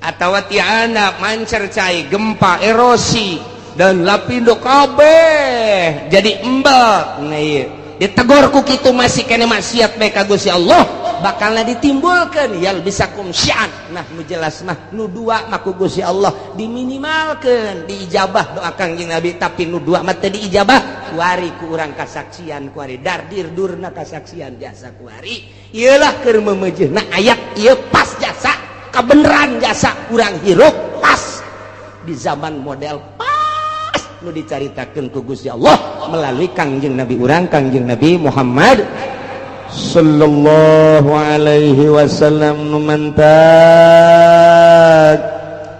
atawa tiana mancercai gempa erosi dan lapindo kabeh jadi embek nah ieu ditegur ku kitu masih kene maksiat bae ka Gusti Allah bakalna ditimbulkeun yal bisakum syi'an nah nu jelas mah nu dua mah ku Gusti Allah diminimalkeun diijabah doa Kangjeng Nabi tapi nu dua mah teu diijabah kuari ku urang kasaksian kuari dardir durna kasaksian jasa kuari ieulah keur meumeujeuna ayat ieu pas jasa kabeneran jasa urang hirup pas di zaman model nu dicaritakeun ku Gusti Allah melalui Kangjeng Nabi urang Kangjeng Nabi Muhammad sallallahu alaihi wasallam nu mantak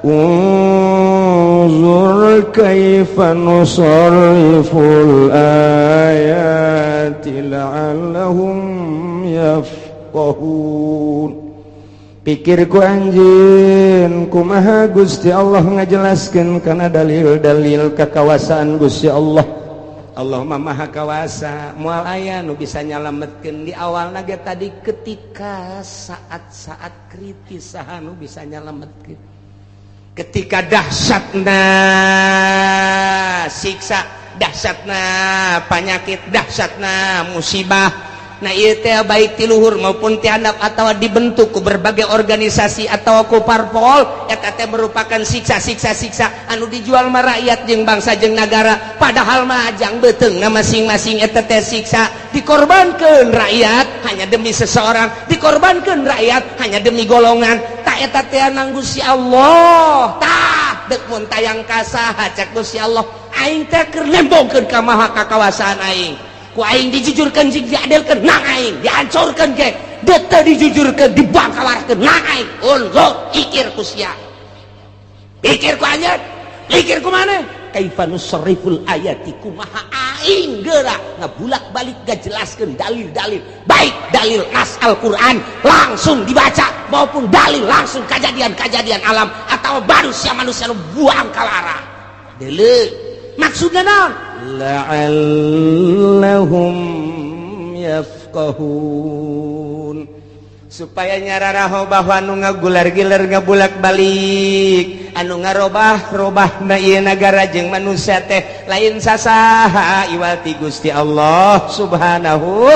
unzur kaifa nusarriful ayati la'allahum yafqahun. Pikirku anjeun kumaha Gusti Allah ngajelaskeun kana dalil-dalil kekawasaan Gusti Allah. Allah mah maha kawasa. Moal aya nu bisa nyalametkeun di awal ge tadi ketika saat-saat kritis saha nu bisa nyalametkeun. Ketika dahsyatna siksa, dahsyatna penyakit, dahsyatna musibah. Nah ieu teh baik ti luhur maupun ti handap atawa dibentuk ku berbagai organisasi atawa ku parpol, eta teh merupakan siksa anu dijual ma rakyat jeung bangsa jeung nagara, padahal mah ajang beuteungna masing-masing eta teh siksa dikorbankeun rakyat hanya demi seseorang, dikorbankeun rakyat hanya demi golongan. Ta eta teh nang Gusti Allah, tah deuk mun tayang ka saha cek Gusti Allah, aing teh keur lembongkeun ka maha kakawasaan aing. Ku aing dijujurkeun jeung diadilkeun nang aing, dihancurkeun ge deuk teu dijujurkeun dibangkalarkeun nang aing. Unzur ikir ku sia, pikir ku anjeun, pikir ku maneh kaifa nusarriful ayati, kumaha aing geura ngabulak-balik ngajelaskeun dalil-dalil, baik dalil nas Al-Qur'an langsung dibaca maupun dalil langsung kejadian-kejadian alam atau manusia-manusia nu buang kalara. Deuleu maksudna naon? La'allahum yafqahun, supaya nyararaho bahwa anu ngagular-gilar ngabulak-balik anu ngarobah-robahna ieu nagara jeung manusia teh lain sasaha iwal ti Gusti Allah Subhanahu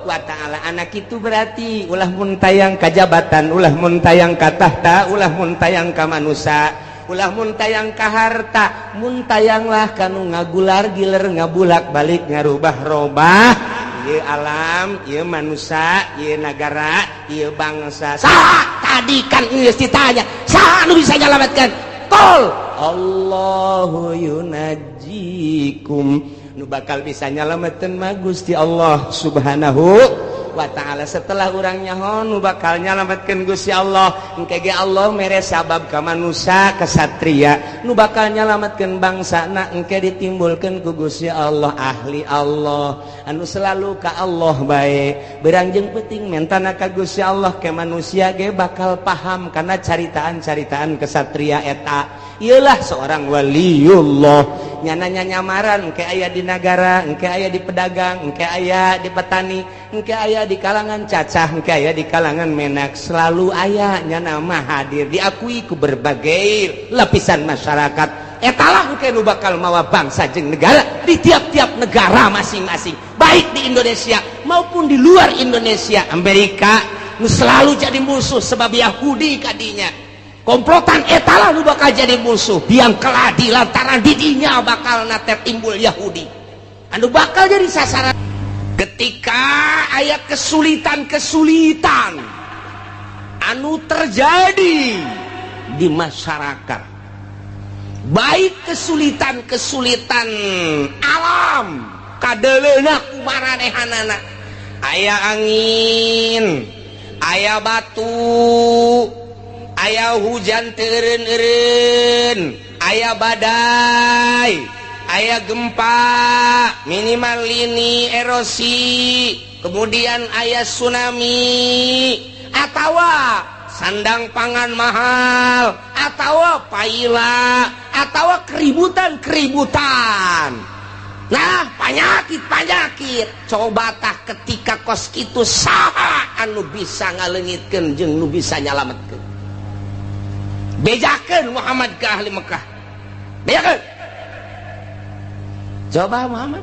wa ta'ala. Anak itu berarti ulah mun tayang ka jabatan, ulah mun tayang ka tahta, ulah mun tayang ka manusia, ulah mun tayang ka harta, mun tayanglah kanu ngagular giler ngabulak balik ngarubah-robah ieu alam, ieu manusia, ieu negara, ieu bangsa. Saha tadi kan geus ditanya, saha anu bisa nyalametkeun? Qul Allahu yunajjikum, nu bakal bisa nyalametkeun mah Gusti Allah Subhanahu wa ta'ala. Setelah urang nyaho nu bakal nyalametkeun Gusti Allah, engke ge Allah mere sabab ka manusia kesatria, nu bakal nyalametkeun bangsana engke ditimbulkeun ku Gusti Allah, ahli Allah anu selalu ka Allah bae. Berangjeng peuting mentana ka Gusti Allah ke manusia ge bakal paham kana caritaan-caritaan kesatria eta. Iyalah seorang waliullah, nyananya nyamaran engke aya di nagara, engke aya di pedagang, engke aya di petani, engke aya di kalangan cacah, engke aya di kalangan menak, selalu aya nyana mah hadir diakui ku berbagai lapisan masyarakat. Etalah engke nu bakal mawa bangsa jeung negara di tiap-tiap negara masing-masing, baik di Indonesia maupun di luar Indonesia. Amerika nu selalu jadi musuh sebab Yahudi kadinya, komplotan etalah nu bakal jadi musuh biang keladi lantaran didinya bakal nate timbul Yahudi anu bakal jadi sasaran. Ketika aya kesulitan-kesulitan anu terjadi di masyarakat, baik kesulitan-kesulitan alam kadeleuna kumaranehanana, aya angin, aya batu, aya hujan teureun-eureun, aya badai, aya gempa minimal lini erosi, kemudian aya tsunami, atawa sandang pangan mahal, atawa paila, atawa keributan-keributan. Nah, panyakit-panyakit, coba tah ketika kos kitu saha anu bisa ngaleungitkeun jeung nu bisa nyalametkeun? Bejakeun Muhammad ke ahli Mekah, bejakeun. Coba Muhammad,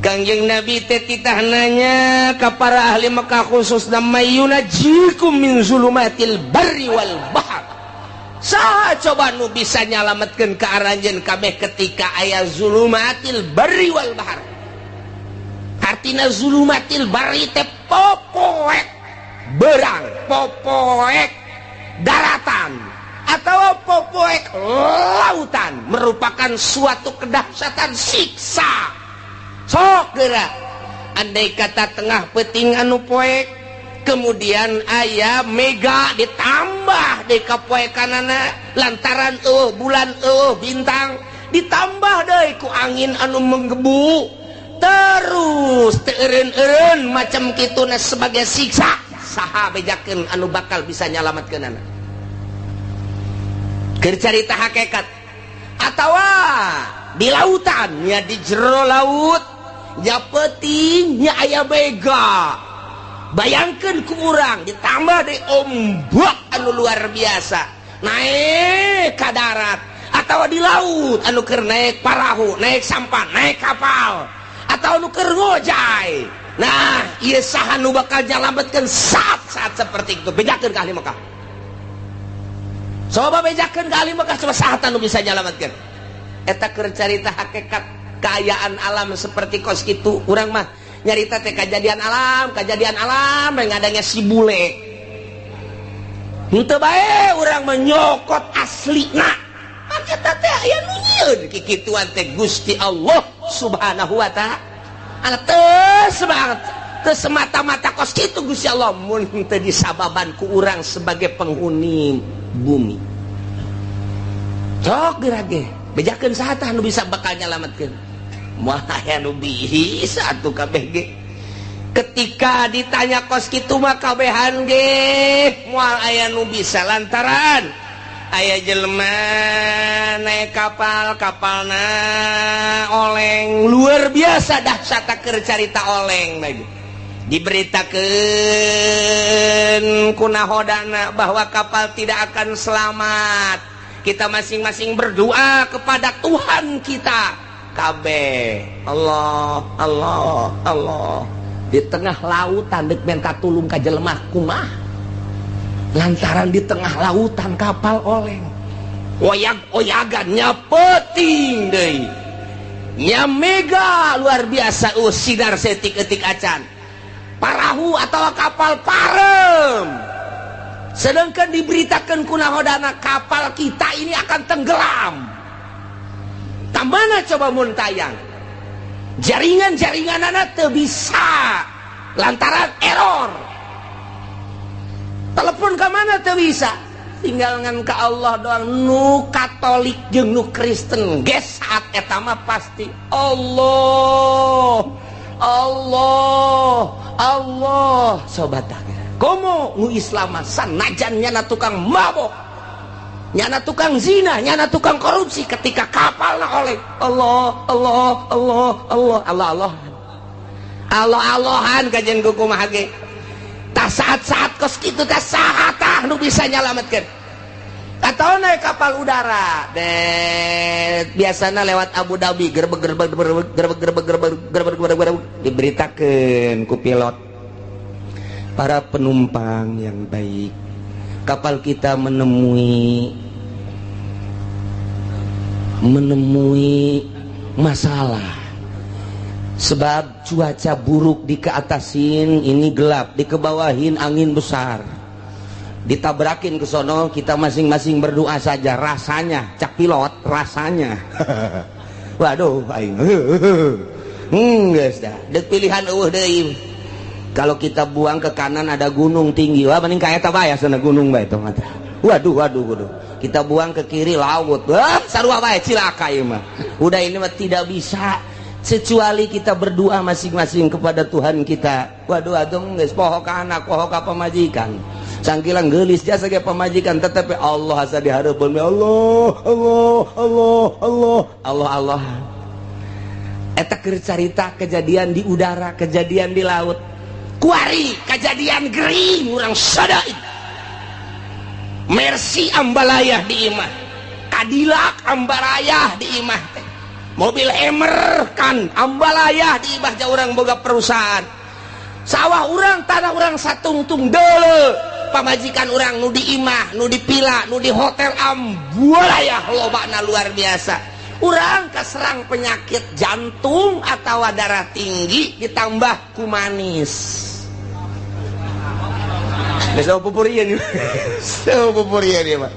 Kangjeng Nabi teh titah nanya ka para ahli Mekah khususna mayunajikum min zulumatil barri wal bahr. Saha coba nu bisa nyalametkeun ka aranjeun kabeh ketika aya zulumatil barri wal bahr? Artina zulumatil barri teh popoek berang, popoek daratan, atau popoek lautan, merupakan suatu kedahsyatan siksa. Sok geura andai kata tengah peuting anu poek kemudian aya mega ditambah di kapoe kanana lantaran bulan bintang ditambah deui ku angin anu menggebu terus teureun-eureun macam kituna sebagai siksa saha bejakeun anu bakal bisa nyalametkeunana keur carita hakikat atawa di lautan nya di jero laut nya peuting nya aya mega. Bayangkan ku urang ditambah di ombak anu luar biasa naik ke darat atau di laut anu keur naik parahu naik sampan naik kapal atau anu keur ngojay. Nah ieu saha nu bakal nyalametkeun saat seperti itu bejakeun ka ahli Mekah. Coba bejakeun ka ahli Mekah coba saha anu bisa nyalametkeun eta keur carita hakikat kaayaan alam seperti kos kitu urang mah nyarita teh kejadian alam ngadanya si bule henteu bae urang menyokot aslina eta teh aya nu nyieun kikituan teh Gusti Allah Subhanahu wa taala teu semata-mata kos kitu Gusti Allah mun teu disababan ku urang sebagai penghuni bumi sok gerage bejakeun saha tah nu bisa bakal nyalametkeun moal aya nu bisa atuh kabeh ge ketika ditanya kos kitu mah kabehan ge moal aya nu bisa lantaran aya jelema naik kapalna oleng luar biasa dahsyat keur carita oleng lagi diberitakeun ku nahodana bahwa kapal tidak akan selamat kita masing-masing berdoa kepada Tuhan kita kabeh Allah di tengah lautan dek men katulung ka jelema kumaha lantaran di tengah lautan kapal oleng oyag-oyagan nya peuting deui nya mega luar biasa sidar setik-etik acan parahu atau kapal parem sedangkan diberitakan ku nahodana kapal kita ini akan tenggelam. Tamana coba mun tayang jaringan-jaringanana teu bisa lantaran error telepon ke mana teu bisa tinggal ngan ka Allah doang nu Katolik jeung nu Kristen ge saat eta mah pasti Allah sobat komo nu Islam sanajan nya tukang mabok nyana tukang zina, nyana tukang korupsi ketika kapalna oleh Allah-Allahan kajian kumaha ge tah saat-saat kos kitu teh saha tah nu bisa nyalametkeun atau naik kapal udara biasana lewat Abu Dhabi gerbek diberitakeun ku pilot para penumpang yang baik kapal kita menemui masalah sebab cuaca buruk di keatasin ini gelap di kebawahin angin besar ditabrakin ke sono kita masing-masing berdoa saja rasanya cak pilot rasanya waduh aing geus dah deuk pilihan eueuh deui kalau kita buang ke kanan ada gunung tinggi wah mending ka eta bae sana gunung bae tong eta waduh kita buang ke kiri laut wah sarua bae cilaka ieu mah udah ini mah tidak bisa kecuali kita berdoa masing-masing kepada Tuhan kita waduh adong geus poho ka anak poho ka pamajikan sangkilang geulis jasa ge pamajikan tetapi Allah asa dihareupeun Allah eta keur carita kejadian di udara kejadian di laut kuari kejadian gering urang sadaid Mercy ambalayah di imah Cadillac ambalayah di imah mobil Hammer kan ambalayah di imah ja urang boga perusahaan sawah urang tanah urang satungtung deuleu pamajikan urang nu di imah nu di pila nu di hotel ambalayah lobana luar biasa urang kaserang penyakit jantung atau darah tinggi ditambah ku manis geus pupurian dia mah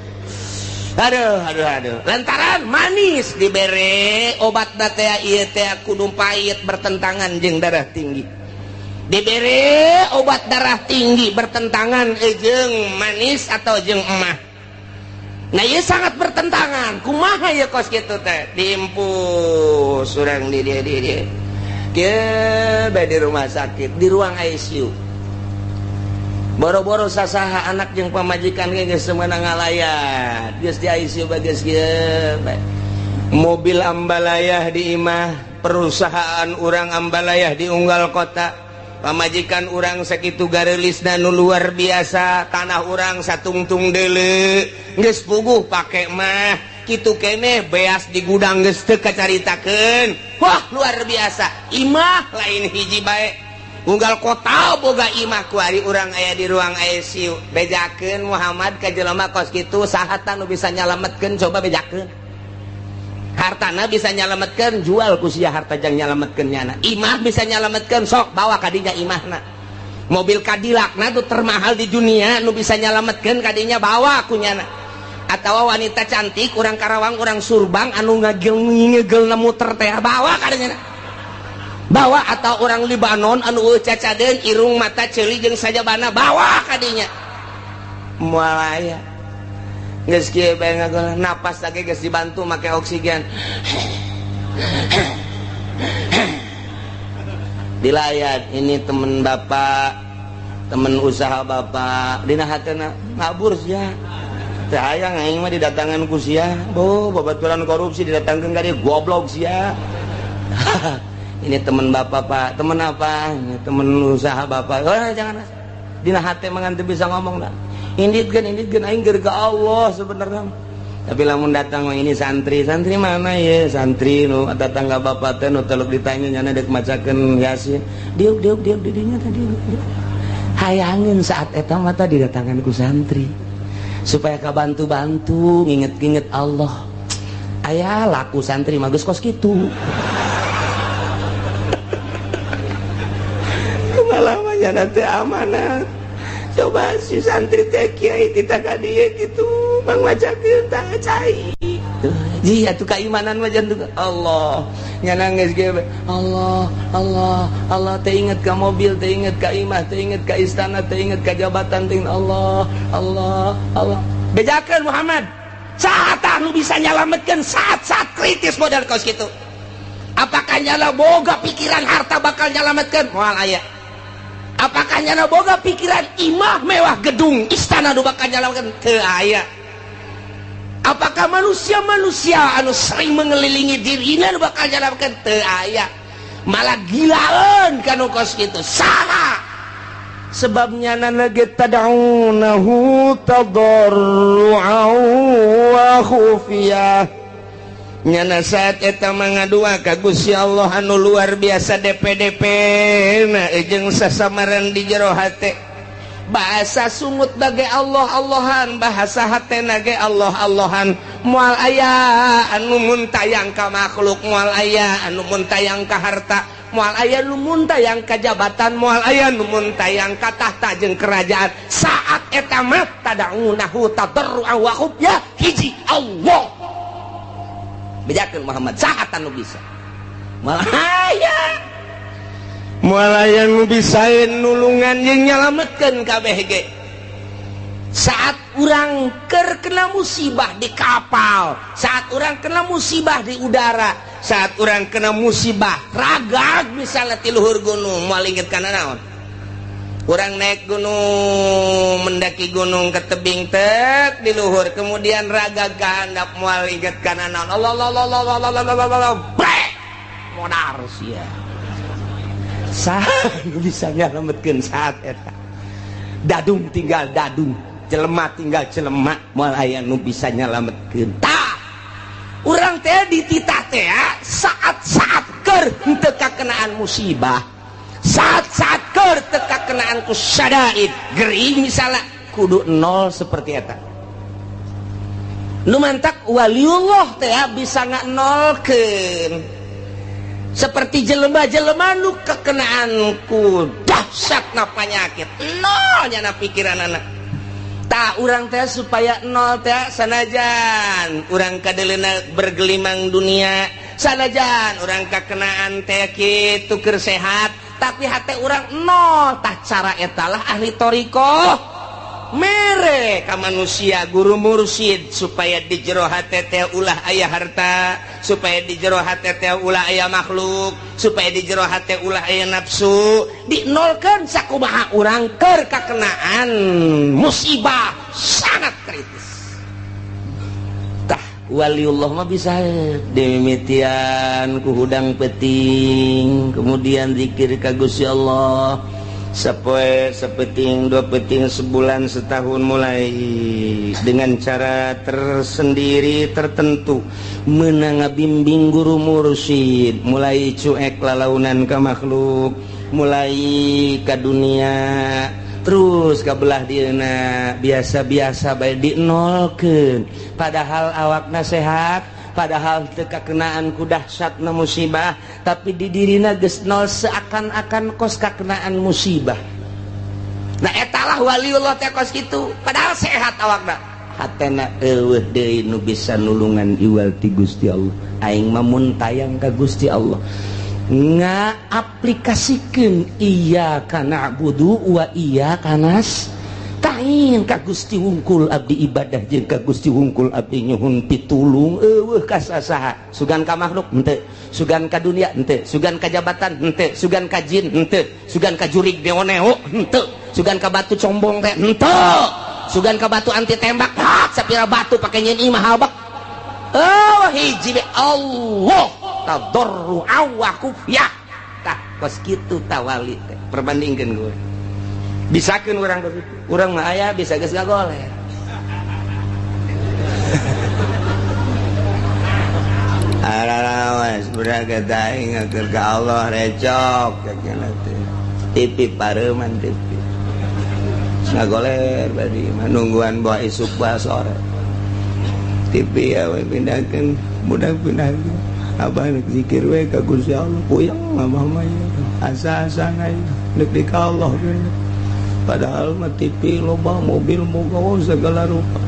aduh lantaran manis dibere obat teh ieu teh kudu pahit bertentangan jeung darah tinggi diberi obat darah tinggi bertentangan jeung manis atau jeung emah. Nah ieu sangat bertentangan. Kumaha ya kos kitu teh? Diimpus urang di dia. Kieu bae di rumah sakit, di ruang ICU. Boro-boro sasaha anak jeung pamajikan geus semeunang ngalayat. Geus di ICU bae geus kieu bae. Mobil ambalayah di imah, perusahaan urang ambalayah di unggal kota. Pamajikan urang sakitu garelisna nu luar biasa, tanah urang satungtung deuleu geus puguh pake mah kitu keneh beas di gudang geus teu kacaritakeun. Wah luar biasa, imah lain hiji bae. Unggal kota boga imah kuari urang aya di ruang ICU. Bejakeun Muhammad ka jelema kos kitu saha nu bisa nyalametkeun, coba bejakeun. Hartana bisa nyalametkeun, jual ku sia harta jang nyalametkeun nyana. Imah bisa nyalametkeun, sok bawa kadinya imahna. Mobil Cadillac tuh termahal di dunia, nu bisa nyalametkeun kadinya bawa ku nyana. Atawa wanita cantik urang Karawang urang Surbang anu ngegel muter teh bawa kadinya. Bawa atau orang Libanon anu cacadeun irung mata ceuli jeung sajabana bawa kadinya. Moal aya geus kieu bae ngagolan napas lagi geus dibantu make oksigen. Dilayat ini temen bapak, temen usaha bapak, dina hatena ngabur sia. Teh hayang aing mah didatangan ku sia, babaturan korupsi didatangkeun ka dieu goblok sia. Ini temen bapak pak, temen apa? Ini temen usaha bapak. Oh jangan dina hate mangan teu bisa ngomong dah. Inditkeun aing keur ka Allah sebenarnya. Tapi lamun datang ini santri mana ya? Santri nu datang ka bapak teh nu teluk ditanya nyana deuk macakeun Yasin. Diuk didinya tadi. Hayangin saat eta mah tadi didatangan ku santri. Supaya kabantu-bantu nginget-nginget Allah. Aya laku santri mah geus kos kitu. Kumaha nanti amanat. Coba si santri teh kiai kita ka dieu kitu mang macakeun tah cai. Ji atuh keimanan mah jantung Allah. Nyana geus ge Allah teh inget ka mobil, teh inget ka imah, teh inget ka istana, teh inget ka jabatan teh Allah. Bejakeun Muhammad. Saat nu bisa nyalametkeun saat-saat kritis modal kos kitu. Apakah nyala boga pikiran harta bakal nyalametkeun? Moal aya. Apakah nyana boga pikiran imah mewah gedung istana nu bakal nyalametkeun? Teu aya. Apakah manusia anu sering mengelilingi dirina nu bakal nyalametkeun? Teu aya. Malah gilaeun kanu kos kitu. Saha? Sebabnya nana tad'unahu tadarru'an wa khufiyah. Nyana saat eta mangadua ka Gusti Allah anu luar biasa DP na jeung sasamaran di jero hate. Bahasa sumut bage Allah-Allahan, bahasa hatena ge Allah-Allahan. Moal aya anu muntayang ka makhluk, moal aya anu muntayang ka harta, moal aya nu muntayang ka jabatan, moal aya nu muntayang ka tahta jeung kerajaan. Saat eta mah tad'unahu tadarru'an wa khufyah hiji Allah. Bejakeun Muhammad saat anu bisa malaya nu bisaeun nulungan jeung nyalametkeun kabeh ge. Saat urang keur kena musibah di kapal, saat urang kena musibah di udara, saat urang kena musibah ragag misalnya ti luhur gunung, moal inget kana naon? Urang naik gunung, mendaki gunung ke tebing tek di luhur, kemudian raga gandap moal inget kana naon. Allah brek modar sia. Saha bisa nyalametkeun saat eta. Dadung tinggal dadung, jelema tinggal jelema, moal aya nu bisa nyalametkeun. Tah. Urang teh dititah teh saat-saat keur henteu kakenaan musibah. Saat-saat keur teka kenaan ku syadaid gering misalnya kudu nol seperti eta. Nu mantak waliullah teh bisa nolkeun seperti jelema-jelema nu kekenaan ku dahsyatna panyakit nol nya pikiranana. Ta urang teh supaya nol teh sanajan urang kadeleuna bergelimang dunia, sanajan urang kakenaan teh kitu keur sehat, tapi hati orang nol tah cara etalah ahli toriko mere ka manusia guru mursyid supaya di jero hati teh ulah aya harta, supaya di jero hati teh ulah aya makhluk, supaya di jero hati ulah aya nafsu, dinolkeun sakumaha urang keur kakenaan musibah sangat kritis. Tah waliullah mah bisa dimimitian ku hudang peting, kemudian zikir ka Gusti Allah sepoe sepeting dua peting sebulan setahun mulai dengan cara tersendiri tertentu meunang ngabimbing guru mursyid mulai cuek lalaunan ka makhluk mulai ka dunia terus kabelah dieuna biasa-biasa bae dinolkeun padahal awakna sehat padahal teu kakenaan ku dahsyatna musibah tapi di dirina geus nol seakan-akan kos kakenaan musibah. Nah etalah waliullah teh kos kitu padahal sehat awakna hatena eueuh deui nu bisa nulungan iwal ti Gusti Allah aing mah mun tayang ka Gusti Allah ngaaplikasikeun iyyaka na'budu wa iyyaka nasta'in ka Gusti wungkul abdi ibadah jeung ka Gusti wungkul abdi nyuhun pitulung eueuh ka sasaha sugan ka makhluk henteu sugan ka dunia henteu sugan ka jabatan henteu sugan ka jin henteu sugan ka jurig neo-neo henteu sugan ka batu combong teh henteu sugan ka batu anti tembak sapira batu pake nyeun imah habak hiji be Allah tadarru awaku ya tah kos kitu tawali teh perbandingkeun gue bisakeun urang begitu urang mah aya bisa geus gagoler arawas buraga daing keur ka Allah recok kakena teh tipi pareuman tipi ngagoler bari nungguan bawa isuk bae sore tipi ya we pindahkeun budak pindahkeun abah nek zikir we ka Gusti Allah puyeng mah mah asa-asa ngai nek di ka Allah bener padahal mah TV loba mobil moga segala rupa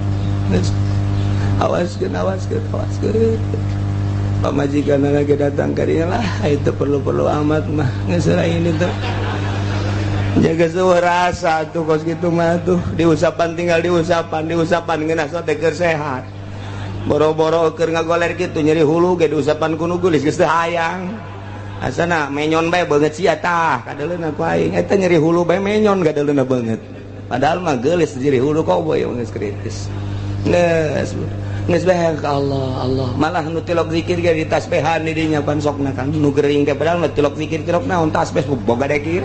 awaskeun pamajikan lagi datang ka dieu lah itu perlu amat mah geus lain itu jaga suara rasa tuh kos kitu mah tuh diusapan tinggal diusapan geuna teh keur sehat boro-boro keur ngagoler kitu nyeri hulu ge diusapan ku nu geulis geus teu hayang asana menyon bae beungeut sia tah kadeuleuna ku aing eta nyeri hulu bae menyon kadeuleuna beungeut padahal mah geulis nyeri hulu kok boy geus kritis geus bae ka Allah malah nu tilok zikir ge ditasbehan di dinya pan sokna kan nu gering ke padahal nu tilok zikir tilok naon tasbih boga dekir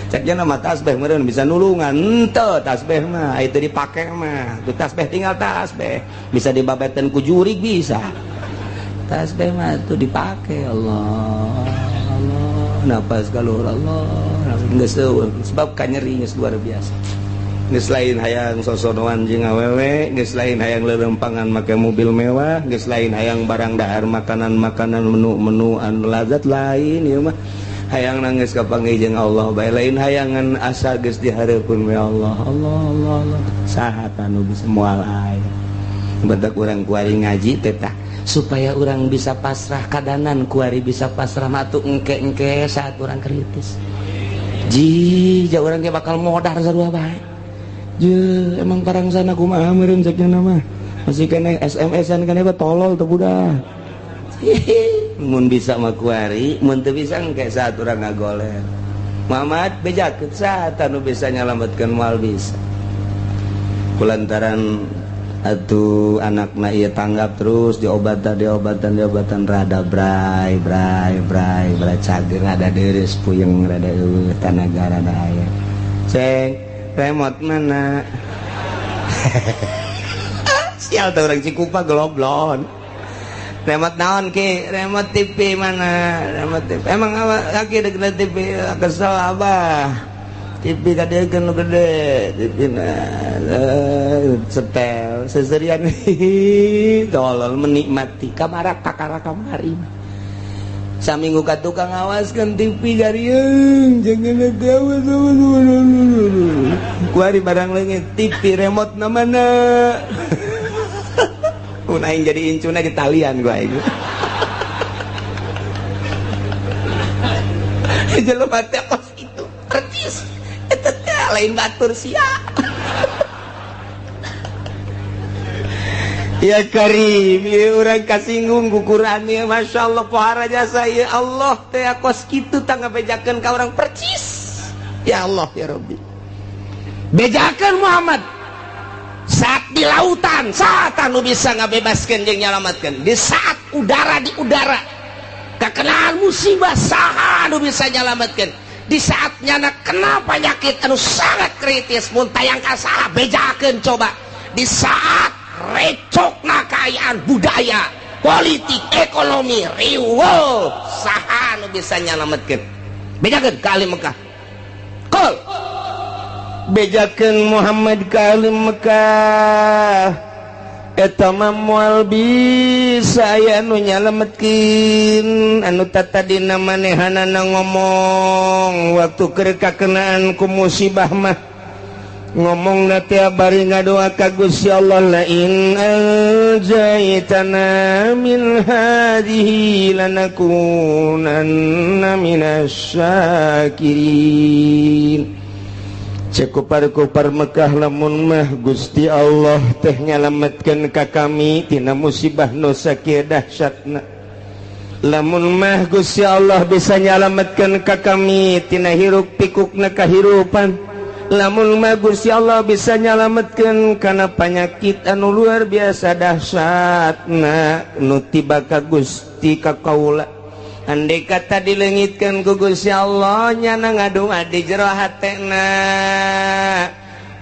ceknya nama tasbih meureun bisa nulungan henteu tasbih mah itu dipake mah tu tasbih tinggal tasbih bisa dibabeteun ku jurig bisa tasbih mah tu dipake Allah napas kaluhur Allah geus sebab kanyeri geus luar biasa geus lain hayang sosodoan jeung awewe geus lain hayang leurempangan make mobil mewah geus lain hayang barang dahar makanan menu anu lazat lain ieu mah hayang nangis kapanggih jeung Allah bae lain hayangan asa geus dihareupeun we Allah saha anu bisa moal aya badak urang kuari ngaji teh tah supaya urang bisa pasrah kadanan kuari bisa pasrah matu engke saat urang kritis ji ja urang ge bakal modar sarua bae je emang parang sana kumaha meureun cekna mah masih kena SMS-an kana tolol teu budak mun bisa mah kuari mun teu bisa engke saat urang ngagoler Muhammad bejakeun saat anu bisa nyalametkeun moal bisa kulantaran atuh anakna ieu tanggap terus diobatan rada bray cager rada deres puyeng rada eueuh tanaga rada aya ceng remote mana sial teh urang Cikupa geloblon remote naon ki remote TV mana remote TV emang laki dek TV kesel abah TV kadegeun nu gede TV na setel seserian tolol menikmati kamara kakara kamari saminggu ka tukang awaskeun TV garieung jangan awas kuari barang leungit TV remote na mana mun aing jadi incuna di talian gua aing jelema teh kos itu percis eta teh lain batur sia. Ya Karim, ya urang kasinggung ku Quran ya, Masya Allah pohara jasa ya Allah teh kos kitu tangga bejakeun ka urang percis. Ya Allah ya Rabbi. Bejakeun Muhammad saat di lautan, saat anu bisa ngabebaskeun jeung nyalametkeun. Di saat udara di udara kakenaan musibah saha anu bisa nyalametkeun. Di saat nyana kena penyakit anu sangat kritis mun tayang ka saha bejakeun coba. Di saat recokna kaayaan budaya, politik, ekonomi, riweuh saha anu bisa nyalametkeun. Bejakeun ka ahli Mekah. Qul bejakeun Muhammad ka ahli Mekah. Eta mah moal bisa aya anu nyalametkeun anu tatadina manehanana ngomong waktu keur kakenaan ku musibah mah ngomong nanti bari ngadoa ka Gusti Allah la in anjaitana min hadhihi lanakunanna minasyakirin. Cekupar-kupar Mekah lamun mah Gusti Allah teh nyalametkeun ka kami tina musibah nu sakieu dahsyatna. Lamun mah Gusti Allah bisa nyalametkeun ka kami tina hiruk pikukna kahirupan. Lamun mah Gusti Allah bisa nyalametkeun kana penyakit anu luar biasa dahsyatna nu tiba ka Gusti ka kaula. Andai kata dileungitkeun ku Gusti Allah nyana ngadoa di jero hatena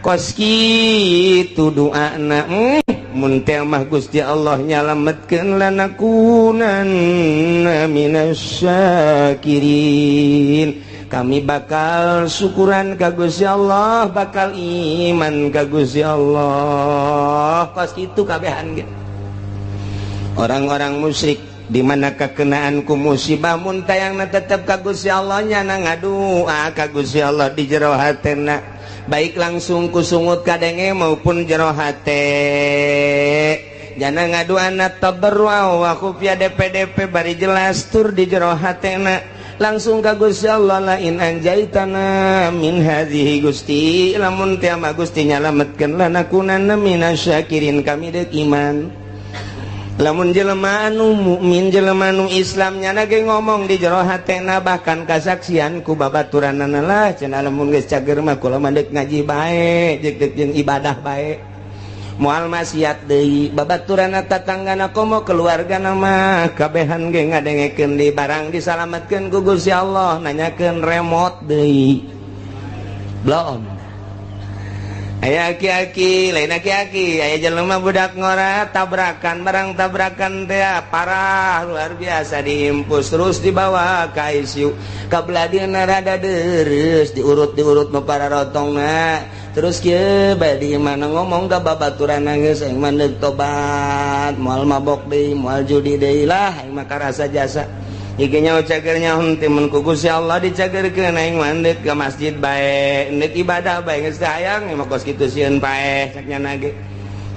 kos kitu doana mun teh mah Gusti Allah nyalametkeun lanakunanna minasyakirin. Kami bakal syukuran ka Gusti Allah, bakal iman ka Gusti Allah. Kos kitu kabehan ge. Orang-orang musyrik di mana kakenaan ku musibah mun tayangna tetep ka Gusti Allah nyana ngadoa ka Gusti Allah di jero hatena, baik langsung ku sungut kadenge maupun jero hate. Jana ngadoana tabarrua wa khufya DP bari jelas tur di jero hatena. Langsung ka Gusti Allah la in anjaitana min hadhihi Gusti lamun teh mah Gusti nyalametkeun lanakunanna minasyakirin kami deuk iman. Lamun jelema anu mukmin jelema anu Islam nyana ge ngomong di jero hatena bahkan kasaksian ku babaturanana lah cenah lamun geus cager mah kula mah deuk ngaji bae deuk jeung ibadah bae. Moal maksiat deui babaturanna tatanggana komo keluargana mah kabehan ge ngadengekeun di barang disalametkeun ku Gusti Allah nanyakeun remote deui. Blon. Aya aki-aki, lain aki-aki, aya jelema budak ngora tabrakan, barang tabrakan teh parah luar biasa diimpus terus dibawa ka ICU. Kabladina rada deres diurut-diurut nu pararotongna. Terus kieu badi mana ngomong ka babaturanna geus aing mah deuk tobat, moal mabok deui, moal judi deui lah aing mah karasa jasa. Iki nyaho cagernya henteu mun ku Gusti Allah dicagerkeun aing mah deuk ka masjid bae, deuk ibadah bae geus hayang mah kos kitu sieun paeh saknyana ge.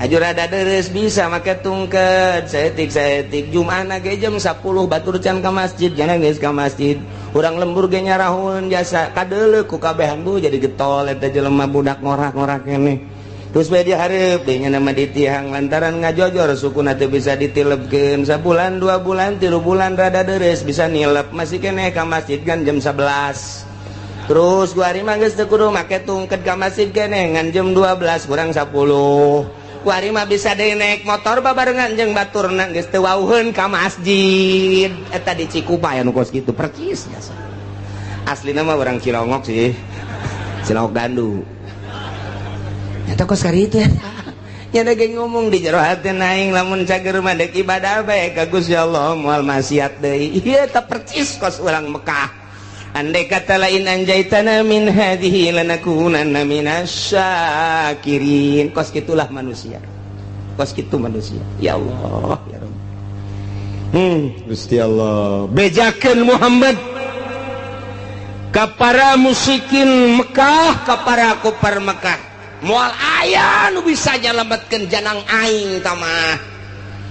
Aju rada deres bisa make tungket, saeutik Jumaana ge jam 10 batur can ka masjid, jana geus ka masjid. Urang lembur ge nyarahun jasa kadeuleu ku kabehan bu jadi getol eta jelema budak ngorak-ngorak keneh. Terus bae dia hareup deui nya nama ditihang lantaran ngajojor sukuna teu bisa ditilebkeun sabulan 2 bulan 3 bulan rada deres bisa nilep masih keneh ka masjid kan jam 11. Terus gua hari mah geus teu kudu make tungket ka masjid keneh ngan jam 12 kurang 10. Gua hari mah bisa deui naik motor babarengan jeung baturna geus teu wauheun ka masjid. Eta di Cikupa aya nu kos kitu percis jasa. Aslina mah urang Cilongok sih. Cilongok Gandu. Eta kos kari itu ya. Nya ge ngomong di jero hati aing lamun cager mah deuk ibadah bae ka Gusti Allah moal maksiat deui. Ieu teh percis kos urang Mekah. Andai kata lain anjaitana min hadhihi lanakunanna minasyakirin. Kos kitulah manusia. Kos kitu manusia. Ya Allah, ya Rabb. Gusti Allah Bejakeun Muhammad ka para musyrikin Mekah, ka para kufar Mekah. Moal aya nu bisa nyalametkeun janang aing tah mah.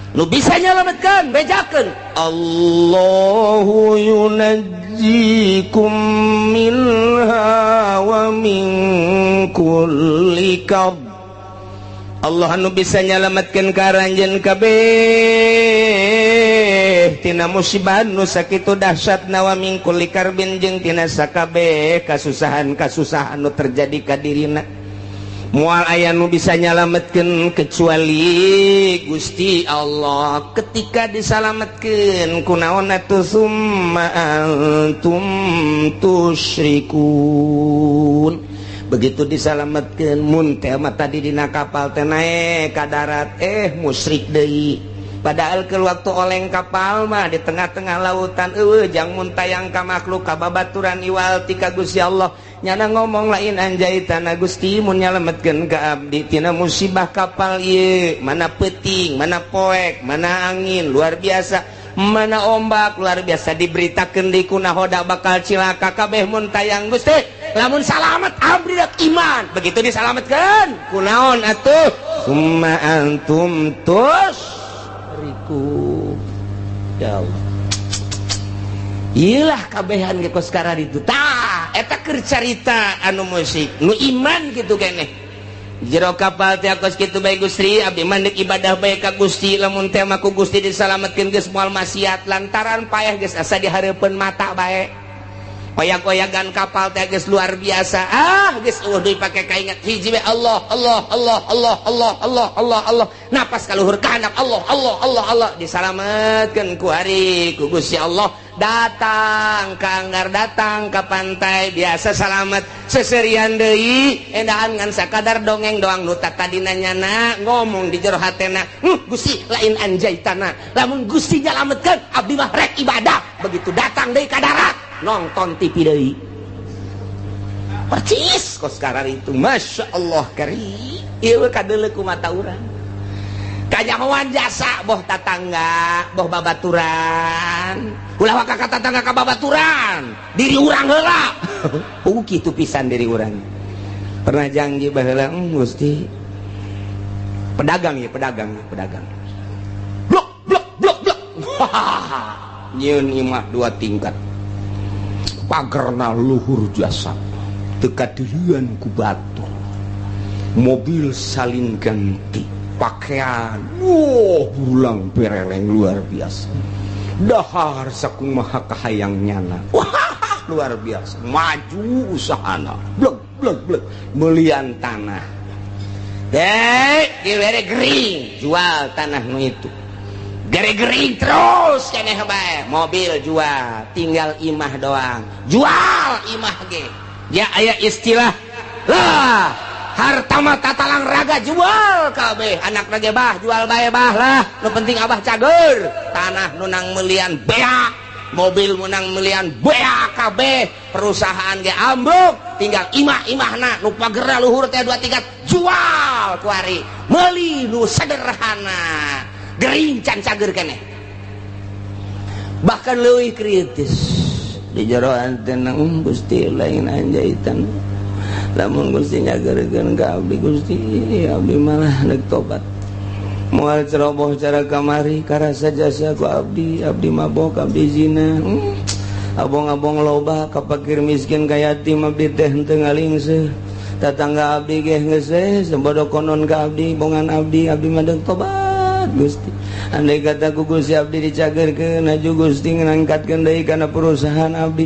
nu bisa nyalametkeun bejakeun Allahu yunajjikum minha wa min kulli karb. Allah anu bisa nyalametkeun ka ranjeun kabeh tina musibah nu sakitu dahsyatna wa min kulli karbin jeung tina sakabeh kasusahan-kasusahan anu terjadi ka dirina. Moal aya nu bisa nyalametkeun kecuali Gusti Allah. Ketika disalametkeun kunaon atuh summa antum tusyrikun. Begitu disalametkeun mun teh mah tadi dina kapal teh naek ka darat musyrik deui. Padahal ke waktu oleng kapal mah di tengah-tengah lautan jang mun tayang ka makhluk ka babaturan iwal ti ka Gusti Allah nyana ngomong lain anjaitana Gusti mun nyalametkeun ka abdi tina musibah kapal ieu mana peuting mana poek mana angin luar biasa mana ombak luar biasa diberitakeun deui kunahoda bakal cilaka kabeh mun tayang Gusti lamun salamet abdi dak iman begitu disalametkeun kunaon atuh summa antum ya Allah ilah kabehan ge kos karari itu tah eta keur carita anu musik nu iman gitu keneh jero kapal teh kos kitu bae Gusti abdi mandek ibadah bae ka Gusti lamun teh mah ku Gusti disalametkeun geus moal maksiat lantaran payah geus asa dihareupeun mata bae koyak-koyakan kapal teh geus luar biasa geus deui pake kaingat hiji we Allah napas ka luhur kahandap Allah disalametkeun ku hari ku Gusti Allah datang ka anggar datang ka pantai biasa salamet seserian deui endahan ngan sakadar dongeng doang nu takadina nyana ngomong di jero hatena Gusti lain anjaitana lamun Gusti nyalametkeun abdi mah rek ibadah begitu datang deui ka darat nonton TV deui percis kos karari itu Masya Allah kari ieu kadeuleuk ku mata urang kanyahoan jasa boh tatangga boh babaturan ulah ka tetangga ka babaturan diri urang heula kitu pisan diri urang pernah janji baheula Gusti pedagang blok nyieun imah 2 tingkat pagerna luhur jasa teka dirian ku batu mobil salin ganti pakaian bulang pereleng luar biasa dahar sakumaha kahayang nyana luar biasa maju usahana blek melian tanah gere gering jual tanah nu itu gering terus keneh bae mobil jual tinggal imah doang jual imah ge ya aya istilah lah harta mah tatalang raga jual kabeh anak rage bah jual bae bah lah nu penting abah cager tanah nu nang melian beak mobil menang melian beak kabeh perusahaan ge ambruk tinggal imahna nu pagerna luhur teh 2 tingkat jual ku ari meuli nu sederhana gering can cager keneh bahkan leuwih kritis di jero antena Gusti lain anjaitan lamun Gusti nyageurkeun ka abdi Gusti abdi malah neuk tobat moal ceroboh cara kamari karasa jasa ku abdi mabok abdi zina abong-abong loba ka fakir miskin ka yatim abdi teh henteu ngalingseuh tatangga abdi ge geus sebodo konon ka abdi bongan abdi mah deuk tobat Gusti andai kata ku Gusti abdi dicagerkeun aju Gusti ngangkatkeun deui kana perusahaan abdi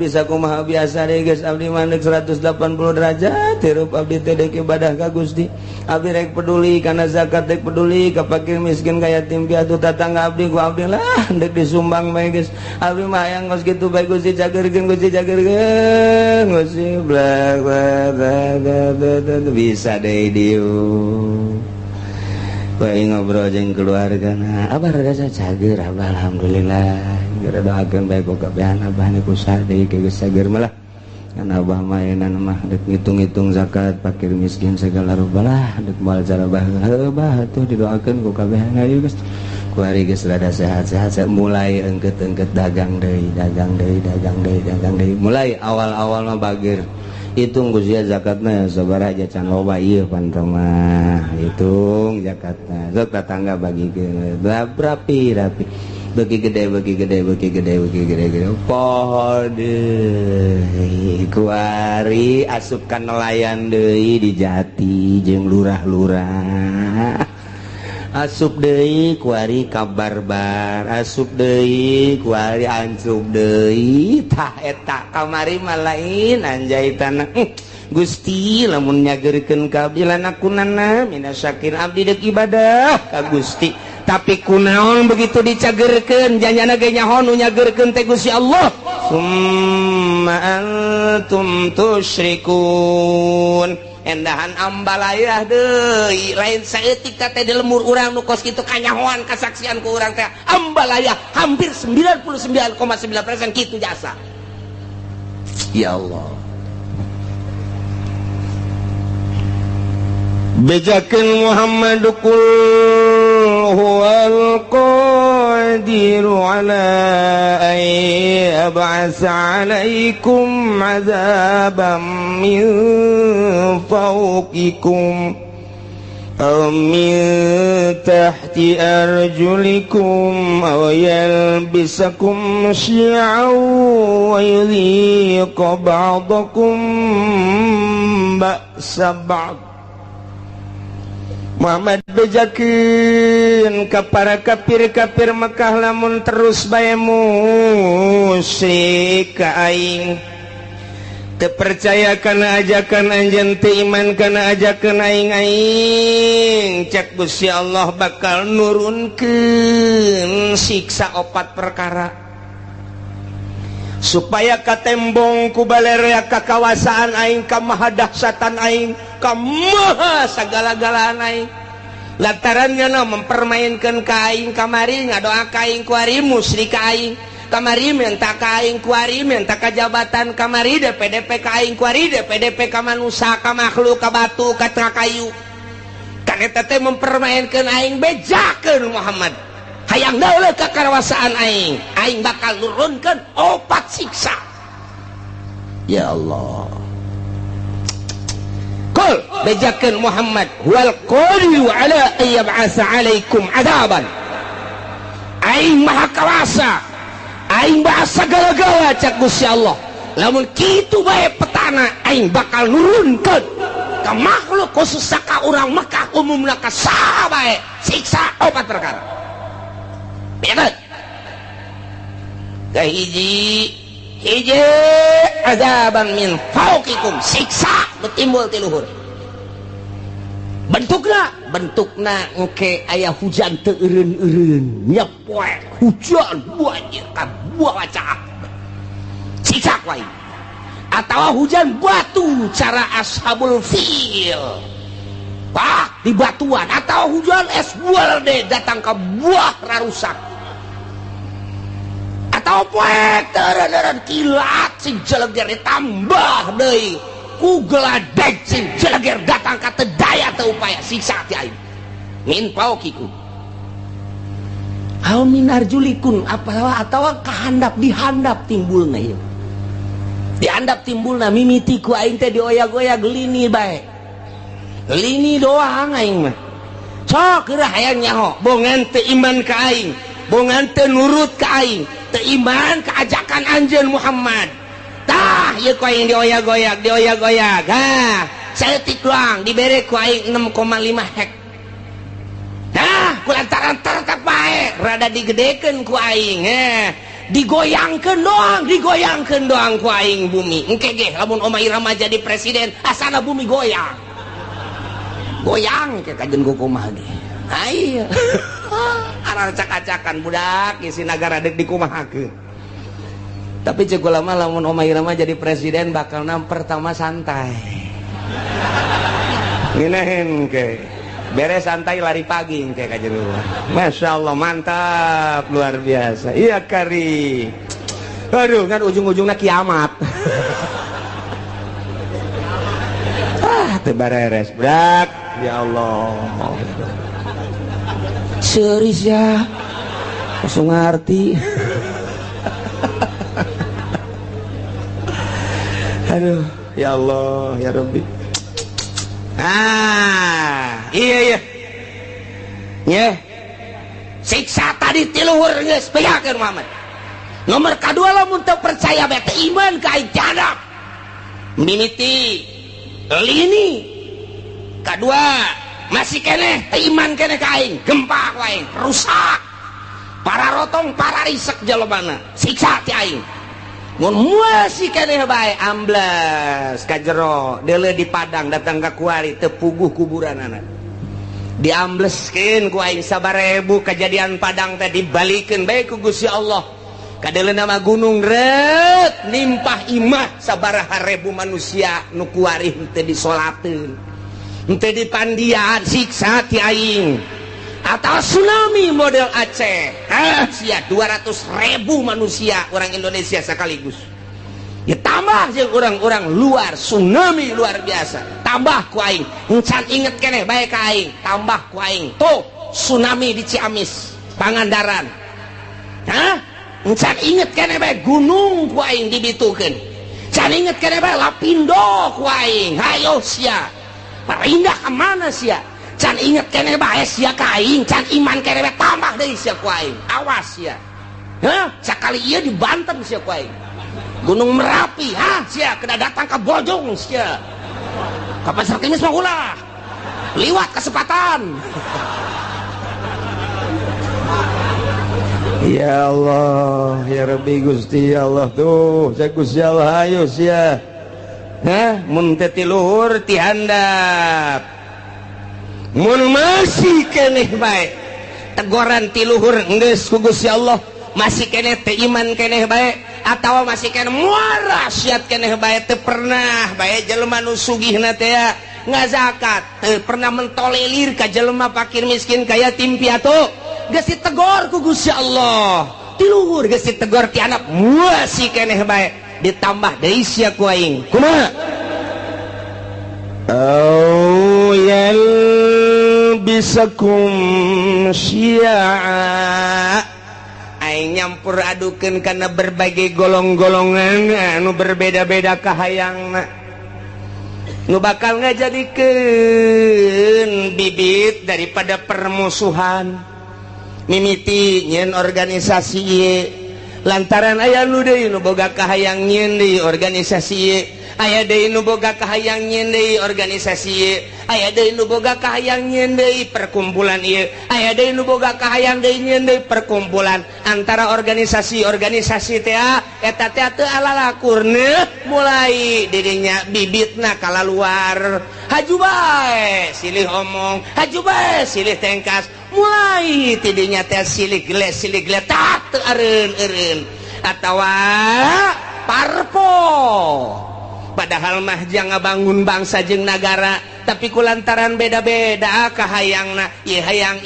sakumaha biasa deui geus abdi mandek 180 derajat hirup abdi teh deuk ibadah ka Gusti abdi rek peduli kana zakat rek peduli ka fakir miskin ka yatim piatu tatangga abdi ku abdi lah deuk disumbang bae geus abdi mah hayang geus kitu bae Gusti cagerkeun Gusti blak bisa deui dieu bae ngobrol jeung keluargana abah rada cager abah alhamdulillah geura doakeun bae ku kabehan abah nu kusah deui geus cager malah kan abah mah eunana mah deuk ngitung-ngitung zakat fakir miskin segala rupa lah deuk moal cara abah atuh didoakeun ku kabehan ayo geus ku ari geus rada sehat-sehat mulai engkeut dagang deui mulai awal-awal mah bageur hitung Gusia zakatna sabaraha aja can loba ieu pantama hitung zakatna sok tetangga bagikeun rapi bagi gede poho deui kuari asupkan nelayan deui di Jati jeung lurah-lurah asup deui kuari kabarbar asup deui kuari ancub deui tah eta kamari mah lain anjaitana Gusti lamun nyageurkeun ka abdi lanakunana minasyakir abdi deuk ibadah ka Gusti tapi kunaon begitu dicageurkeun janjana ge nyaho nu nyageurkeun teh Gusti Allah summa antum tusyrikun endahan ambalayah deui lain saeutik teh di lemur urang nu kos kitu kanyahoan kasaksian ku urang teh ambalayah hampir 99,9% kitu jasa ya Allah bejakeun Muhammad qul huwal qadiru ala an yab'atsa 'alaikum 'adzaban min fawqikum aw min tahti arjulikum aw yalbisakum syi'an wa yudhiqa ba'dakum ba'sa ba'd Muhammad bejakeun ka para kafir-kafir Mekah lamun terus bae musyrik ka aing teu percaya kana ajakan anjeun teu iman kana ajakan aing cek Gusti Allah bakal nurunkeun siksa 4 perkara supaya katembong ku balerea kakawasaan aing ka maha dahsyatan aing ka maha sagala-galaan aing lantaran nya mempermainkan ka aing kamari ngadoa ka aing kuari musyrik ka aing kamari minta ka aing kuari minta ka jabatan kamari DPDP ka aing kuari DPDP ka manusia ka makhluk ka batu ka kayu kan eta teh mempermainkan aing bejakeun Muhammad hayang dauleuh ka karawasaan aing bakal nurunkeun 4 siksa ya Allah qul bejakeun Muhammad wal qadiru ala ayyab'asa 'alaikum 'adaban aing maha kawasa aing bahasa gala-gala cak Gusti Allah lamun kitu bae petana aing bakal nurunkeun ka makhluk khusus ka urang Mekah umumna ka saha bae siksa 4 perkara bener kahiji azaban min fauqikum siksa betimbul ti luhur bentukna engke aya hujan teu eureun-eureun nya poe hujan banjir ka buah wacaa siksa ku aing atawa hujan batu cara ashabul fil pak di batuan atau hujan es buah deh datang ke buah rarusak atau poek teren kilat si jeleger ditambah deui ku geladeg si jeleger datang ka teu daya teu upaya siksa ti aing min paukiku aw min arjulikun atawa kahandap dihandap timbulna ieu dihandap timbulna mimiti ku aing teh dioyag-oyag lini bae lini doang aing mah sok geura hayang nyaho bongan teu iman ka aing bongan teu nurut ka aing teu iman ka ajakan anjeun Muhammad tah ieu ku aing dioyag-oyag ha saeutik doang dibere ku aing 6,5 hek nah kulantaran tertek bae rada digedekeun ku aing digoyangkeun doang ku aing bumi engke ge lamun Omah Irama jadi presiden asana bumi goyang kayak kajen kumaha ge aya arah acak-acakan budak isi negara dek dikumahakeun tapi ceuk lama lamun Omah Irama jadi presiden bakalna pertama santai nginahin ke beres santai lari pagi kayak kajen lu Masya Allah mantap luar biasa iya kari aduh kan ujung-ujungnya kiamat tebareres brak ya Allah serius ya langsung ngerti aduh ya Allah ya Rabbi. Iya siksa tadi tiluhur geus bejakeun Muhammad. Nomor kedua lamun teu percaya bete iman ka aing cadap mimiti lini. Kedua masih keneh iman keneh ka aing gempa ku aing rusak para rotong para risek jelebana siksa ti aing. Mun masih keneh bae amblas ka jero deuleu di Padang datang ka kuari teu puguh kuburanana diambleskeun ku aing 1000 kejadian Padang teh dibalikeun bae ku Gusti Allah kadeuleu nama gunung ret nimpah imah sabaraha ribu manusia nu kuari teu disolateun teu dipandian siksa ti aing. Atau tsunami model Aceh sia 200.000 manusia orang Indonesia sekaligus ditambah jeung orang-orang luar tsunami luar biasa tambah ku aing encan inget keneh bae ka aing tambah ku aing tuh tsunami di Ciamis Pangandaran encan inget keneh bae gunung ku aing dibitukeun can inget keneh bae Lapindo ku aing hayo sia parindah ka mana sia can inget kene bae sia ka aing can iman kene bae tambah deui sia ku aing awas sia sakali ieu di Banten sia ku aing Gunung Merapi sia kena datang ke Bojong sia ka Pasar Kemis mah ulah liwat kesempatan. Ya Allah ya Rabbi Gusti Allah tuh saya Gusti Allah ayo sia mun teh tiluhur ti handap mun masih keneh bae teguran tiluhur geus ku Gusti Allah masih keneh teu iman keneh bae atawa masih keneh muara syat keneh bae teu pernah bae jelema nu sugihna teh ngazakat teu pernah mentolerir ka jelema fakir miskin ka yatim piatu geus ditegor ku Gusti Allah tiluhur geus ditegor ti anak masih keneh bae ditambah deui sia ku aing kumaha bisakum syi'a aing nyampur adukeun kana berbagai golong-golongan anu berbeda-beda kahayangna nu bakal ngajadikeun bibit daripada permusuhan mimiti nyeun organisasi ieu lantaran aya nu deui nu boga kahayang nyeun deui organisasi ieu aya deui nu boga kahayang nyeun deui organisasi ieu aya deui nu boga kahayang nyeun deui perkumpulan ieu aya deui nu boga kahayang deui nyeun deui perkumpulan antara organisasi teh eta teh teu alalakurna mulai dirinya bibitna kalaluar haju bae silih omong haju bae silih tengkas mulai tidinya teh silih gele tak teu eureun atawa parpo padahal mah jangan bangun bangsa jeung negara tapi kulantaran beda-beda kahayangna ieu hayang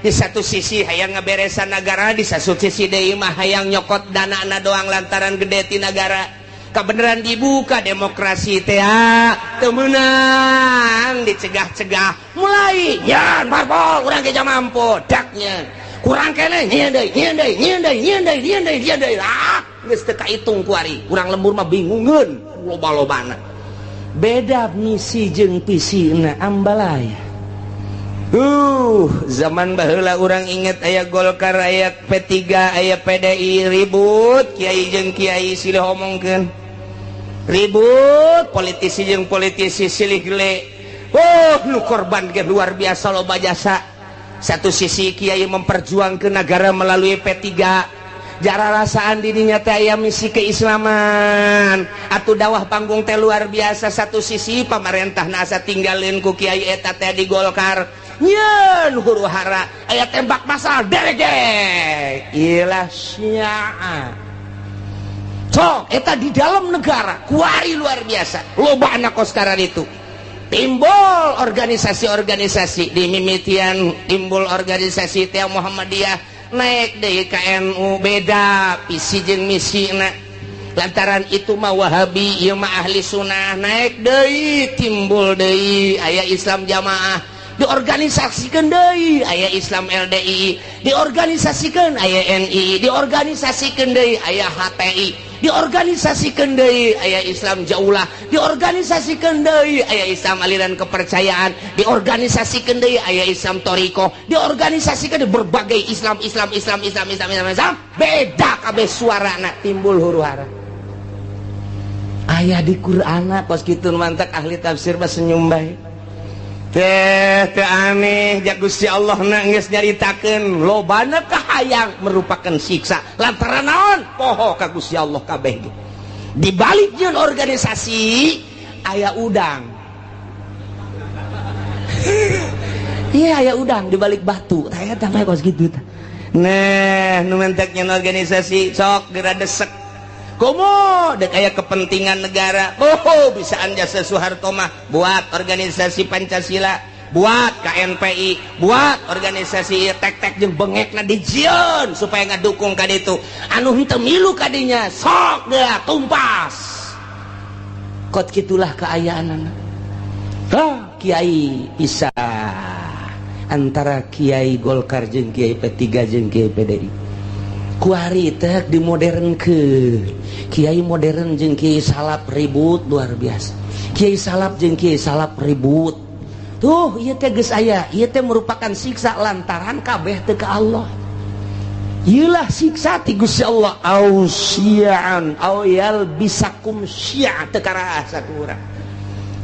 di satu sisi hayang ngaberesan negara di satu sisi deui mah hayang nyokot danana doang lantaran gede ti negara kabeneran dibuka demokrasi teh teu meunang dicegah-cegah mulai nyan parpol urang ge mampu daknya kurang kene nyieun deui geus teu kahitung ku ari urang lembur mah bingungeun loba-lobana beda misi jeung visina ambalaya zaman baheula urang inget aya Golkar aya P3 aya PDI ribut kiai jeung kiai silih omongkeun ribut politisi jeung politisi silih gele nu korban ge luar biasa loba jasa satu sisi kiai memperjuangkeun negara melalui P3 jara rasaan dirinya teh aya misi keislaman atuh dakwah panggung teh luar biasa satu sisi pamarentahna asa tinggalin ku kiai eta teh di Golkar nyeun huru-hara aya tembak masal derejek ilah syi'a so eta di dalam negara kuari luar biasa loba anak koskaran itu timbul organisasi-organisasi di mimitian timbul organisasi teh Muhammadiyah naik deui ka NU beda visi jeung misina lantaran itu mah Wahabi ieu mah ahli sunnah naik deui timbul deui aya Islam Jamaah diorganisasikan deui aya Islam LDI, diorganisasikan aya NI, diorganisasikan deui aya HTI, diorganisasikan deui aya Islam Jaulah, diorganisasikan deui aya Islam aliran kepercayaan, diorganisasikan deui aya Islam Toriko, diorganisasikan berbagai Islam, beda kabeh suarana timbul huru-hara. Aya di Qur'ana kos kitu mantak ahli tafsir mah senyum bae. Teh aneh jak Gusti Allah na geus nyaritakeun lobana kahayang merupakan siksa lantaran naon poho ka Gusti Allah kabeh ge. Di balik jeung organisasi aya udang. Iya aya udang di balik batu. Tah eta mah kos kitu tah. Nah, nu mentek nyen organisasi sok geura desek. Komo dek aya kepentingan negara. Oh, bisaan Jasa Soeharto mah buat organisasi Pancasila, buat KNPI, buat organisasi tek-tek jeung bengekna dijieun supaya ngadukung ka ditu. Anu henteu milu kadinya sok dea tumpas. Kot kitulah kaayaanana. Kiai pisah antara Kiai Golkar jeung Kiai P3 jeung Kiai PDI. Kuari teh dimodernkeun. Kiai modern jeung Kiai Salap ribut luar biasa. Kiai Salap jeung Kiai Salap ribut. Tuh ieu teh geus aya, ieu teh merupakan siksa lantaran kabeh teu ka Allah. Ieulah siksa ti Gusti Allah. Ausiaan au yalbisakum syi'a teu karasa ku urang.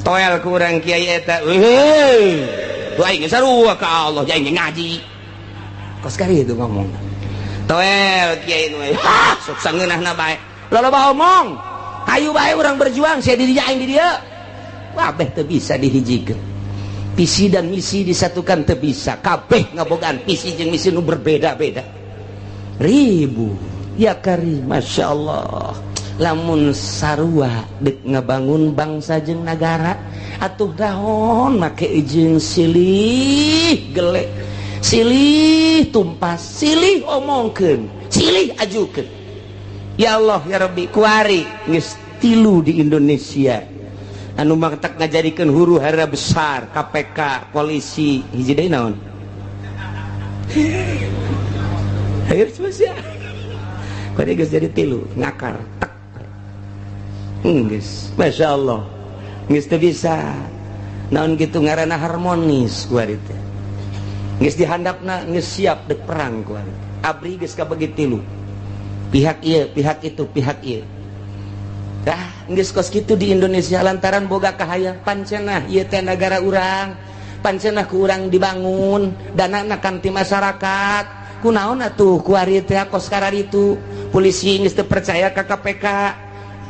Toel ku urang kiai eta. Heuh. Tuh aing sarua ka Allah, aing ngaji. Kos kari itu ngomong. Toel kiai nu sok sangeunahna bae. Loba omong. Hayu bae urang berjuang sia di dinya aing di dieu. Kabeh teu bisa dihijikeun. Visi dan misi disatukan teu bisa. Kabeh ngabogaan visi jeung misi nu berbeda-beda. Ribu. Ya karim, masyaallah. Lamun sarua dek ngabangun bangsa jeung nagara atuh daon make jeung silih gelek. Silih tumpas, silih omongkeun, silih ajukeun. Ya Allah ya Rabbi, kuari geus 3 di Indonesia anu mantak ngajadikeun huru-hara besar KPK, polisi, hiji deui naon? Hayu sia. Kuari geus jadi 3 ngakar tek. Geus, masyaallah. Geus teu bisa. Naon kitu ngaranna harmonis kuari teh. Geus dihandapna geus siap dek perang kuari. Abri geus kabagi 3. Pihak ieu, pihak itu, pihak ieu. Tah, geus kos kitu di Indonesia lantaran boga kahayang pancenah ieu teh nagara urang. Pancenah ku urang dibangun, danana kan ti masyarakat. Kunaon atuh kuari teh kos kararitu. Polisi geus teu percaya ka KPK.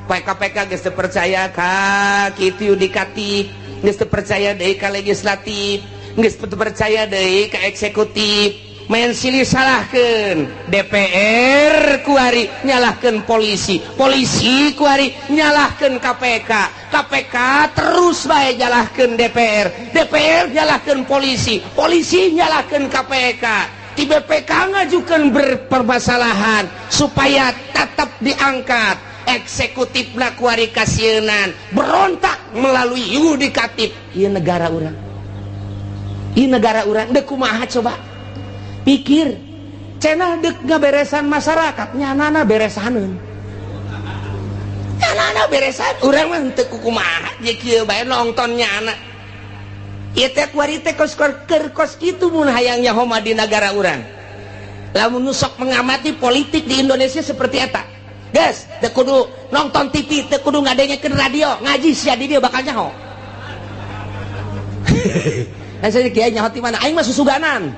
KPK geus teu percaya ka kitu yudikatif, geus teu percaya deui ka legislatif. Geus percaya deui ka eksekutif. Main silih salahkeun DPR kuari nyalahkeun polisi, polisi kuari nyalahkeun KPK, KPK terus bae nyalahkeun DPR, DPR nyalahkeun polisi, polisi nyalahkeun KPK. Ti BPK ngajukeun berpermasalahan supaya tetap diangkat. Eksekutifna kuari kasienan berontak melalui yudikatif. Ieu negara urang. Ieu negara urang deuk kumaha coba? Pikir cenah deuk ngaberesan masyarakat nyanana beresaneun. Nyanana beresan urang mah teu kumaha je kieu bae nongton nyana. Ieu teh kuari teh kos kitu mun hayang nyaho di negara urang. Lamun nu sok mengamati politik di Indonesia seperti eta. Guys, teu kudu nonton TV, teu kudu ngadengekeun radio, ngaji sia di dieu bakal nyaho. Kan saya kiai nyaho ti mana? Aing mah susuganan.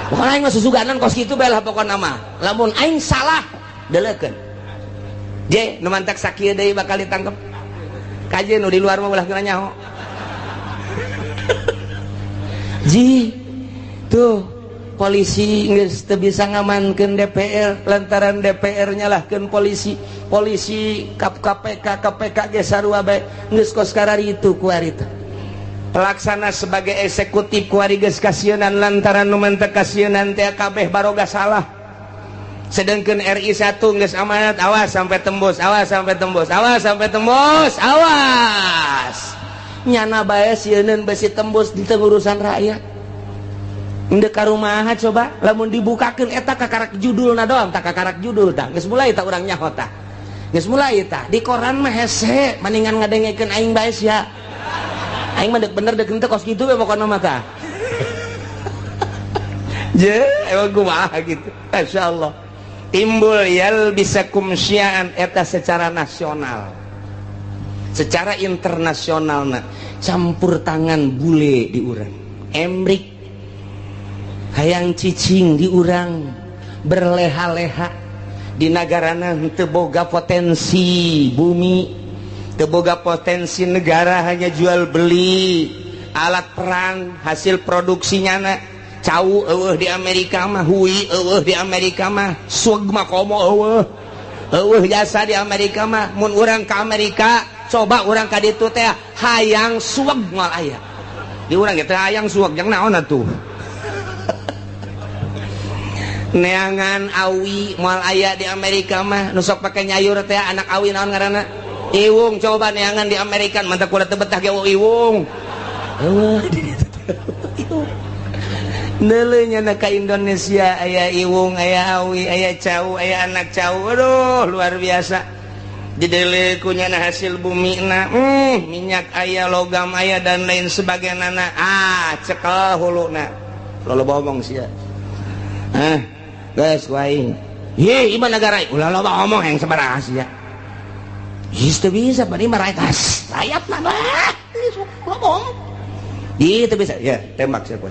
Pokona aing mah susuganan kos kitu bae lah pokona mah. Lamun aing salah, deleukeun. Je, nu mantak sakieu deui bakal ditangkep. Kaje nu di luar mah ulah kena nyaho. Ji, tuh polisi geus teu bisa ngamankeun DPR lantaran DPR nyalahkeun polisi, polisi KPK geus sarua bae geus kos kararitu kuari teh. Pelaksana sebagai eksekutif kuari geus kasienan lantaran nu mentek kasienan teh kabeh baroga salah. Sedengkeun RI 1 geus amanat awas sampai tembus, awas sampai tembus, awas sampai tembus, awas. nyana bae sieun besi tembus di urusan rakyat. Endeu ka rumaha coba lamun dibukakeun eta kakarak judulna doang tak kakarak judul tah geus mulai tah urang nyaho tah. Geus mulai tah di koran mah hese mendingan ngadengekeun aing bae sia. Aing mah bener deuk teh kos kitu we pokona mah tah. Je emang kumaha gitu. Masyaallah. Timbul yalbisakum syi'an eta secara nasional. Secara internasional campur tangan bule di urang. Emrik hayang cicing di urang berleha-leha di nagarana teu boga potensi bumi, teu boga potensi negara, hanya jual beli alat perang hasil produksinya cau eueuh di Amerika mah, hui eueuh di Amerika mah, sueg mah komo eueuh jasa di Amerika mah. Mun urang ka Amerika coba urang ka ditu teh hayang sueg moal aya di urang teh hayang sueg jeung naon atuh neangan awi moal aya di Amerika mah nu sok pake nyayur teh anak awi naon ngaranna iwung. Coba neangan di Amerika mantap kuda teu betah ge iwung eueuh neuleunya na ka Indonesia aya iwung, aya awi, aya cau, aya anak cau. Aduh luar biasa dideuleu ku nyana hasil bumi na minyak aya, logam aya dan lain sebagainya cekel huluna loba omong sia guys waing ieu iman negara ulah loba ngomong yang sabaraha sia geus teu bisa bari mah rakyat rakyatna bah ngomong ieu teu bisa ya tembak sia poe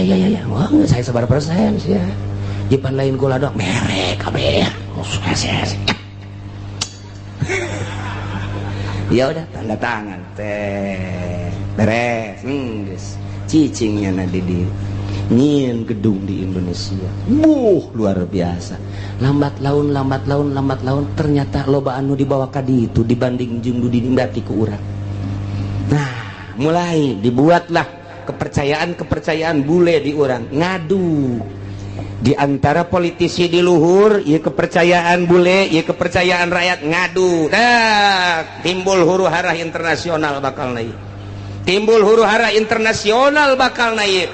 ya wah saya sabar persen sia jipan lain kula dok merek kabeh ya udah tanda tangan teh beres geus cicingnya na di nyin gedung di Indonesia luar biasa. Lambat laun ternyata loba anu dibawa ka ditu dibanding jeung didindati ku urang. Nah mulai dibuatlah kepercayaan bule di urang ngadu di antara politisi di luhur, ieu kepercayaan bule, ieu kepercayaan rakyat ngadu. Timbul huru-hara internasional bakal naik. Timbul huru-hara internasional bakal naik.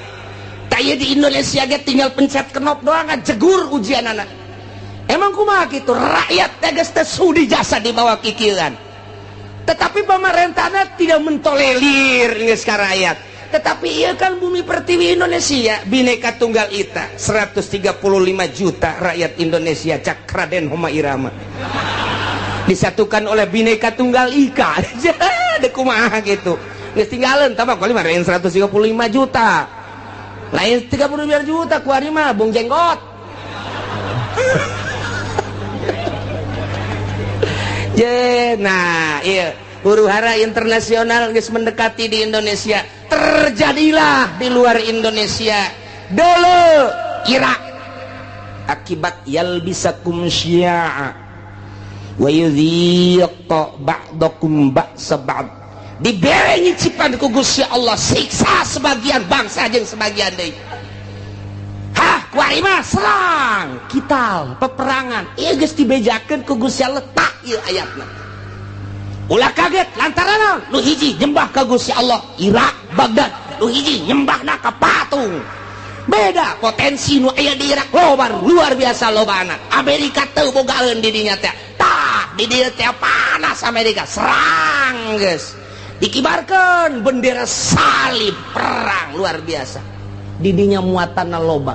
Taya di Indonesia ge tinggal pencet knop doang jegur ujian anak. Emang kumaha kitu rakyat geus teu sudi jasa di bawah kikieuan. Tetapi pemerintahnya tidak mentolerir geus ka rakyat. Tetapi ieu kan bumi pertiwi Indonesia, Bhinneka Tunggal Ika, 135 juta rakyat Indonesia cak Raden Homa Irama. Disatukan oleh Bhinneka Tunggal Ika. Jadi kumaha gitu. Geus tinggalin tambah kali mah 135 juta. Lain 35 juta ku ari mah bung jenggot. Nah, iya huru-hara internasional geus mendekati di Indonesia. Terjadilah di luar Indonesia dulu Irak akibat yalbisakum syi'a wa yudhiqa ba'dakum ba'sa ba'd. Dibere nyicipan ku Gusti Allah siksa sebagian bangsa jeung sebagian deui. Kuari mah serang, kital, peperangan. Ieu geus dibejakeun ku Gusti Allah tak ieu ayatna. Ulah kaget lantaran nu hiji nyembah ka Gusti Allah Irak, Baghdad, nu hiji nyembahna ka patung. Beda potensi nu aya di Irak luar biasa lobana. Amerika teu bogaeun di dinya teh. Tah, di dieu teh panas Amerika, serang geus. Dikibarkan bendera salib perang luar biasa didinya muatanna loba.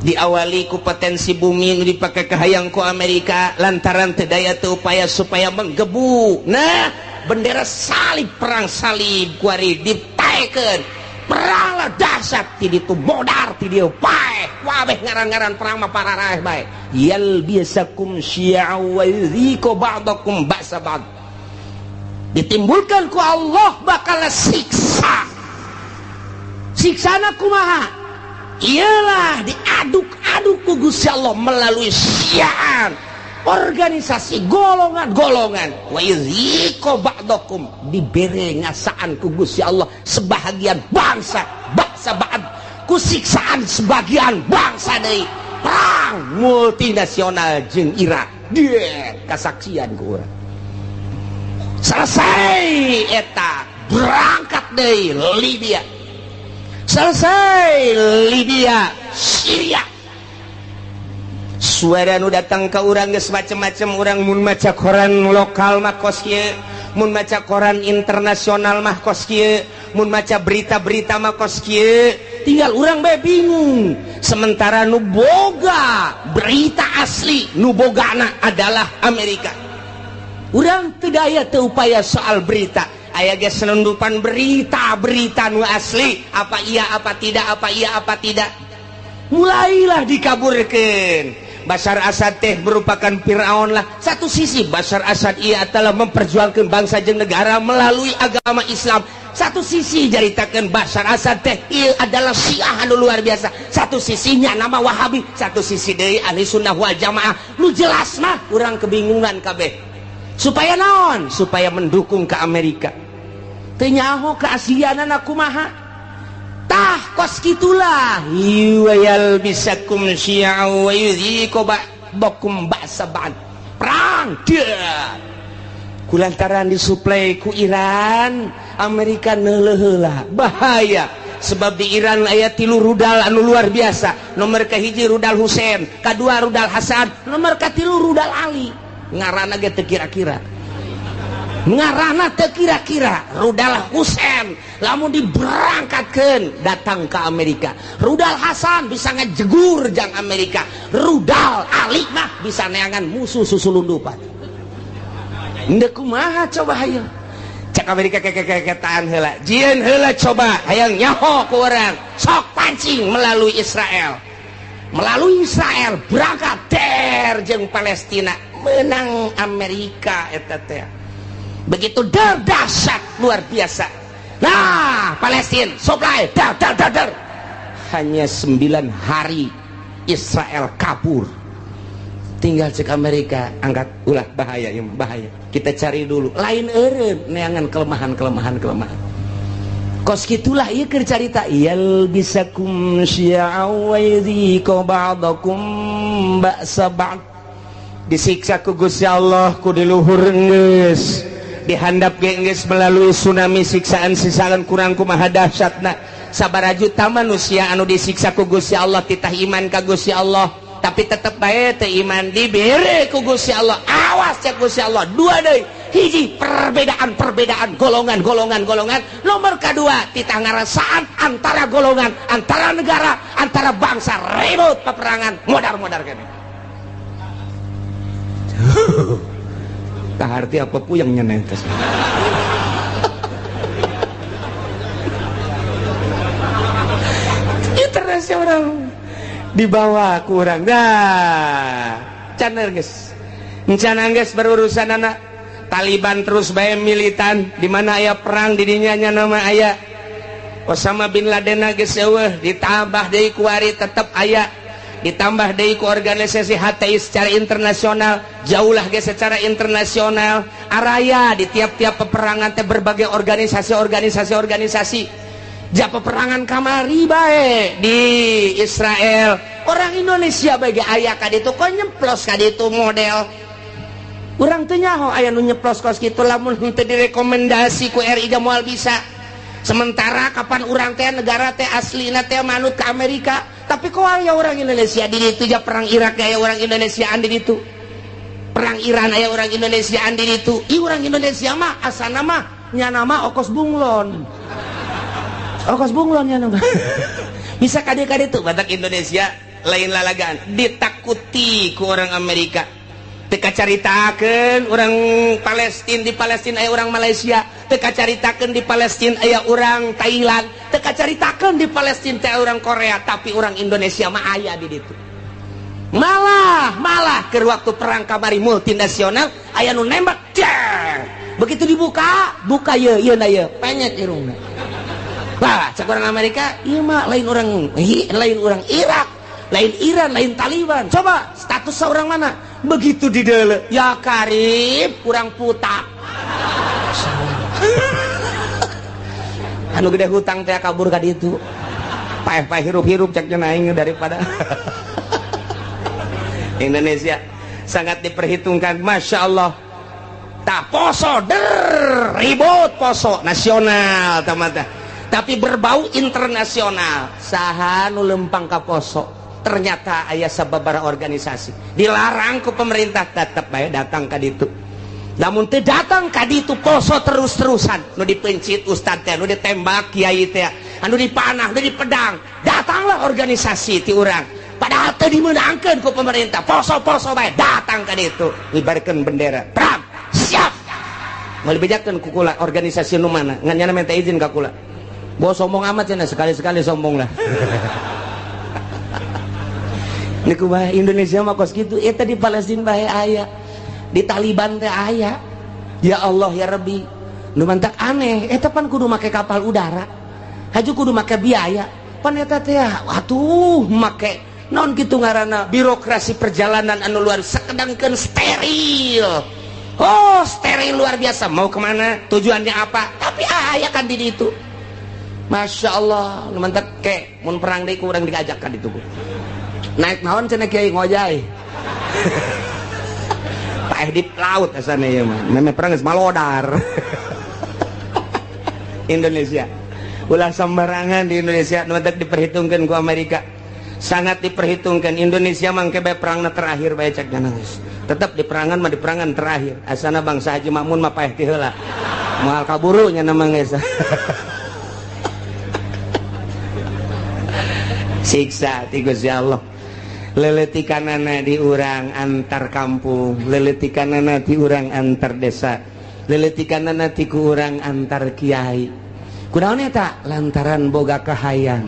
Diawali ku potensi bumi nu dipake kahayang ku Amerika lantaran teu daya teu upaya supaya menggebu. Nah bendera salib perang salib kuari ditaekeun perang lah dahsyat ti ditu modar ti dieu paeh wabeh ngaran-ngaran perang mah pararaeh bae yalbisakum syi'a wa yudhiqa ba'dakum ba'sa ba'd. Ditimbulkan ku Allah bakal siksa. Siksana kumaha? Ialah diaduk-aduk ku Gusti Allah melalui syi'an, organisasi golongan-golongan. Wa yudhiqa ba'dakum dibere ngasaan ku Gusti Allah sebahagian bangsa bangsa ba'd ku siksaan sebagian bangsa deui. Perang multinasional jeung Irak. Dia kasaksian ku urang. selesai eta berangkat dari Libya, selesai Libya, Syria. Suara nu datang ke urang geus macem-macem. Urang mun maca koran lokal mah kos kieu, mun maca koran internasional mah kos kieu, mun maca berita-berita mah kos kieu. Tinggal urang bae bingung. Sementara nu boga berita asli, nu bogana adalah Amerika. Urang teu daya teu upaya soal berita. Aya ge selundupan berita-berita nu asli, apa iya apa tidak, apa iya apa tidak. Mulailah dikaburkeun. Bashar Assad teh merupakan Fir'aun lah. Satu sisi Bashar Assad ia adalah memperjuangkan bangsa jeung negara melalui agama Islam. Satu sisi jaritakeun Bashar Assad teh ia adalah Syiah anu luar biasa. Satu sisinya nama Wahabi, satu sisi deui Ahli Sunnah wal Jamaah. Nu jelas mah urang kebingungan kabeh. Supaya naon? Supaya mendukung ke Amerika. Teu nyaho keaslianana kumaha? Tah kos gitulah yuwayal bisakum syi'a wa yudhiqu ba'dakum ba'sa ba'd. Perang dia kulantaran disuplai ku Iran, Amerika neuleuh heula bahaya. Sebab di Iran aya 3 rudal anu luar biasa. Nomor kahiji rudal Husein, kadua rudal Hasan, nomor katilu rudal Ali. Ngaranna ge teu kira-kira, ngarana teu kira-kira. Rudal Husein lamun diberangkatkeun datang ke Amerika, rudal Hasan bisa ngejegur jang Amerika, rudal Ali mah bisa neangan musuh susulundupan. Henteu kumaha coba hayu cak Amerika keketaan heula, jieun heula coba hayang nyaho ku urang sok pancing melalui Israel, berangkat der jeung Palestina, menang Amerika eta teh. Begitu dahsyat luar biasa. Nah, Palestina supply dar. Hanya 9 hari Israel kabur. Tinggal cek Amerika angkat ulah bahaya, ya bahaya. Kita cari dulu. Lain eureun neangan kelemahan. Kos gitulah ieu keur carita yal bisakum syi'a wa yudhiqu ba'dakum ba'sa ba'd. Disiksa ku Gusti Allah ku diluhur geus. Dihandap geus melalui tsunami siksaan kurang kumaha dahsyatna. Sabaraha juta manusia anu disiksa ku Gusti Allah titah iman ka Gusti Allah, tapi tetep bae teu iman dibere ku Gusti Allah. Awas cek Gusti Allah. Dua deui, hiji perbedaan golongan. Nomor kedua titah ngarasaan antara golongan, antara negara, antara bangsa, ribut peperangan, modar kene. Kaharti apa pu yang nyenetes. Internasional dibawa kurang dah channel guys, berurusan anak Taliban terus bae militan, di mana aya perang di dinya nama aya Osama bin Laden geus eueuh, ditambah deui ku ari tetep aya, ditambah deui ku organisasi HTI secara internasional, jauhlah ge secara internasional, araya di tiap-tiap peperangan teh berbagai organisasi ja peperangan kamari bae di Israel. Orang Indonesia bagi aya ka ditu kok nyemplos ka ditu model. Urang teu nyaho aya nu nyeplos kos kitu lamun teu direkomendasi ku RI ga moal bisa. Sementara kapan urang teh negara teh aslina teh manut ke Amerika, tapi kok aya orang Indonesia di ditu, ja perang Irak aya orang Indonesiaan di ditu, perang Iran aya orang Indonesiaan di ditu. Ih orang Indonesia mah asana mah nya nama okos bunglon nya nama. Bisa kade-kade tuh batak Indonesia lain lalagaan ditakuti ku orang Amerika. Teka caritakeun orang Palestina, di Palestina aya orang Malaysia, teka caritakeun di Palestina aya orang Thailand, teka caritakeun di Palestina teh orang Korea, tapi orang Indonesia mah aya di ditu. Malah ke waktu perang kamari multinasional aya nu nembak cer. Begitu dibuka ieu na ieu penyet irungna. Wah, cak orang Amerika ieu mah lain orang Irak, lain Iran, lain Taliban. Coba status seorang mana? Begitu di deuleu, ya karib kurang putak. Anu gede hutang teh kabur ka ditu. Paeh hirup-hirup cek cenah aing daripada Indonesia sangat diperhitungkan, masya Allah. Tak poso ribut poso nasional tapi berbau internasional saha nu lempang ka poso ternyata aya sababaraha organisasi dilarang ku pemerintah tetep bae datang ka ditu namun teu datang ka ditu poso terus-terusan nu dipencit ustad teh nu ditembak kiai teh anu dipanah nu dipedang datanglah organisasi ti urang padahal teu dimenangkeun ku pemerintah poso-poso bae datang ka ditu ngibarkeun bendera pram siap mau dibejakeun ku kula organisasi nu mana ngan nyana minta izin ka kula bos sombong amat cenah sekali-sekali sombong lah niku bae Indonesia mah kos kitu eta di Palestina bae aya di Taliban teh aya ya Allah ya Rabbi nu mantak aneh eta pan kudu make kapal udara haju kudu make biaya pan eta teh atuh make naon kitu ngaranna birokrasi perjalanan anu luar sakedangkeun steril steril luar biasa mau kemana tujuannya apa tapi aya kan di ditu Masya Allah nu mantak ke mun perang deui ku urang diajak ka ditu naik naon cenah kiai ngojay paeh di laut asana ieu mah meme perang geus malodar Indonesia ulah sembarangan di Indonesia nu mantak diperhitungkeun ku Amerika sangat diperhitungkan Indonesia mangke bae perangna terakhir bae cek geus tetap di perangan mah di perangan terakhir asana bangsa Haji Makmun mah paeh ti heula moal kaburu nya nama geus siksa ti Gusti Allah leletikanana di urang antar kampung leletikanana ti urang antar desa leletikanana ti ku urang antar kiai kunaon eta lantaran boga kahayang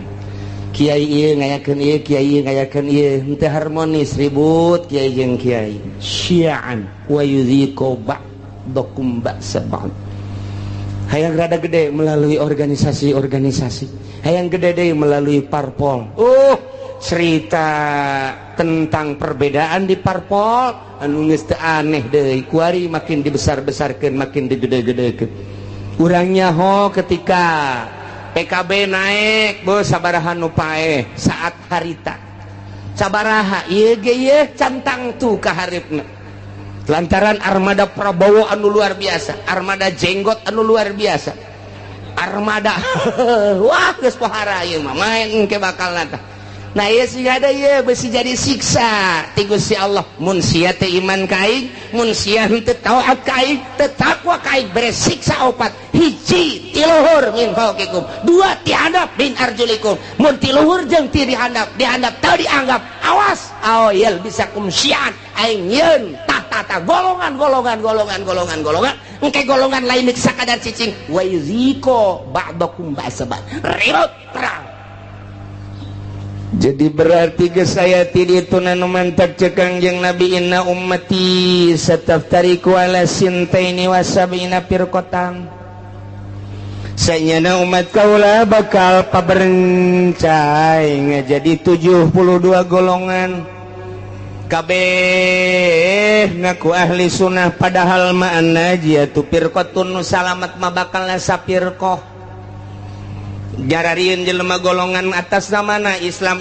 kiai ieu ngayakeun ieu kiai ieu ngayakeun ieu henteu harmonis ribut kiai jeung kiai syi'an wa yudhiqu ba'dakum ba'sa ba'd hayang rada gede melalui organisasi-organisasi hayang gede deui melalui parpol cerita tentang perbedaan di parpol anu geus teu aneh deui kuari makin dibesar-besarkeun makin digede-gedekeun urangnya ketika PKB naik bos sabaraha nu paeh saat harita sabaraha ieu ge ieu cantang tu ka haripna lantaran armada Prabowo anu luar biasa armada jenggot anu luar biasa armada wah geus pohara ieu mah main engke bakal nata nah ieu siga da ieu beusi jadi siksa ti Gusti Allah mun sia teu iman ka aing mun sia henteu taat ka aing teu takwa ka aing bere siksa opat hiji ti luhur min fauqikum dua ti handap min arjulikum mun ti luhur jeung ti dihandap teu dianggap awas aoyel bisa kumsian aing yeun tata golongan engke golongan lain sakadar cicing wa yuziko ba'dakum ba'sabat ribut perang. Jadi berarti geus aya ti ditu nu mantap cekang jeung Nabi inna ummati sataftariqu ala sintaini wa sab'ina firqatan sayyana umat kaula bakal paberencai ngajadi 72 golongan kabeh ngaku ahli sunnah padahal ma'ana jiatu firqatun salamat mah bakal sapirqah jararieun jelema golongan atas namana Islam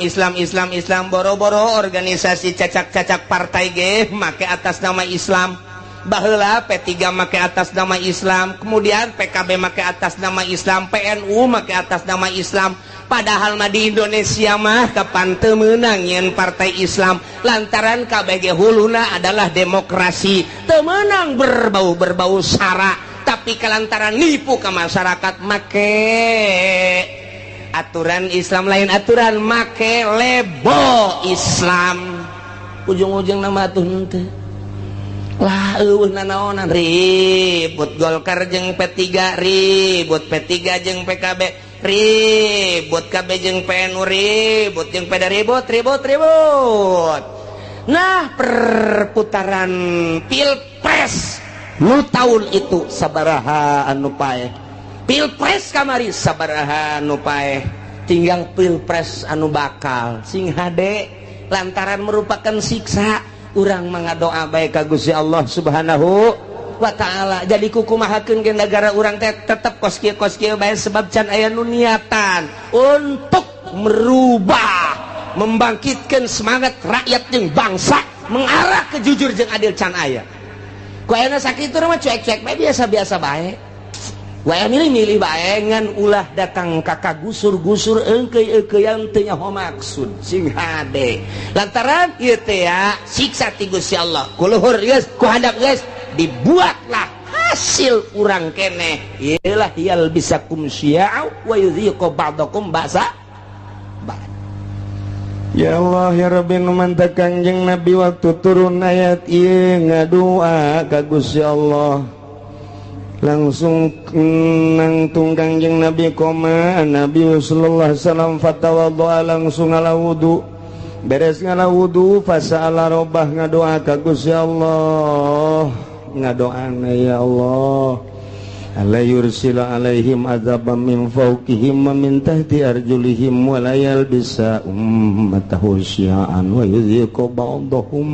boro-boro organisasi cacak-cacak partai ge make atas nama Islam baheula P3 make atas nama Islam kemudian PKB make atas nama Islam PNU make atas nama Islam padahal mah di Indonesia mah kapan teu meunang nyen partai Islam lantaran kabeh ge huluna adalah demokrasi teu meunang berbau sara tapi kelantaran nipu ke masyarakat make aturan Islam lain aturan make lebo Islam ujung-ujung nama atuh henteu lah eueuh nanaonan ribut Golkar jeung P3 ribut P3 jeung PKB ribut KB jeung PNU ribut jeung PDA ribut nah perputaran pilpres nu tahun itu sabaraha anu paeh pilpres kamari sabaraha anu paeh tinggal pilpres anu bakal sing hade lantaran merupakan siksa urang mangadoa bae ka Gusti Allah Subhanahu wa taala jadi kukumahakeun ge negara urang teh tetep kos kieu bae sebab can aya nu niatan untuk merubah membangkitkan semangat rakyat jeung bangsa mengarah ke jujur jeung adil can aya ku ayeuna sakitu mah cuek-cuek bae biasa-biasa bae. Wae milih-milih bae ngan ulah datang ka gusur-gusur eungkeuy-eukeuyan teu nyaho maksud sing hade. Lantaran ieu teh ya siksa ti Gusti Allah. Ku luhur geus, ku handap geus dibuatlah hasil urang keneh. Iyalah yal bisakum syia'u wa yudhiqu ba'dakum ba'sa. Ya Allah ya Rabbi nu mantap Kangjeng Nabi waktu turun ayat ieu ngadua ka Gusti Allah. Langsung nangtung Kangjeng Nabi koma Nabi sallallahu alaihi wasallam fatawaddoa langsung ala wudu. Beres ngala wudu fasa'ala rabbah ngadoa ka Gusti Allah. Ngadoana ya Allah. Alla yursila alaihim azaban min fawqihim wa min tahti arjulihim wa la yalbisa ummatahu syi'an wa yudhiqu ba'dahum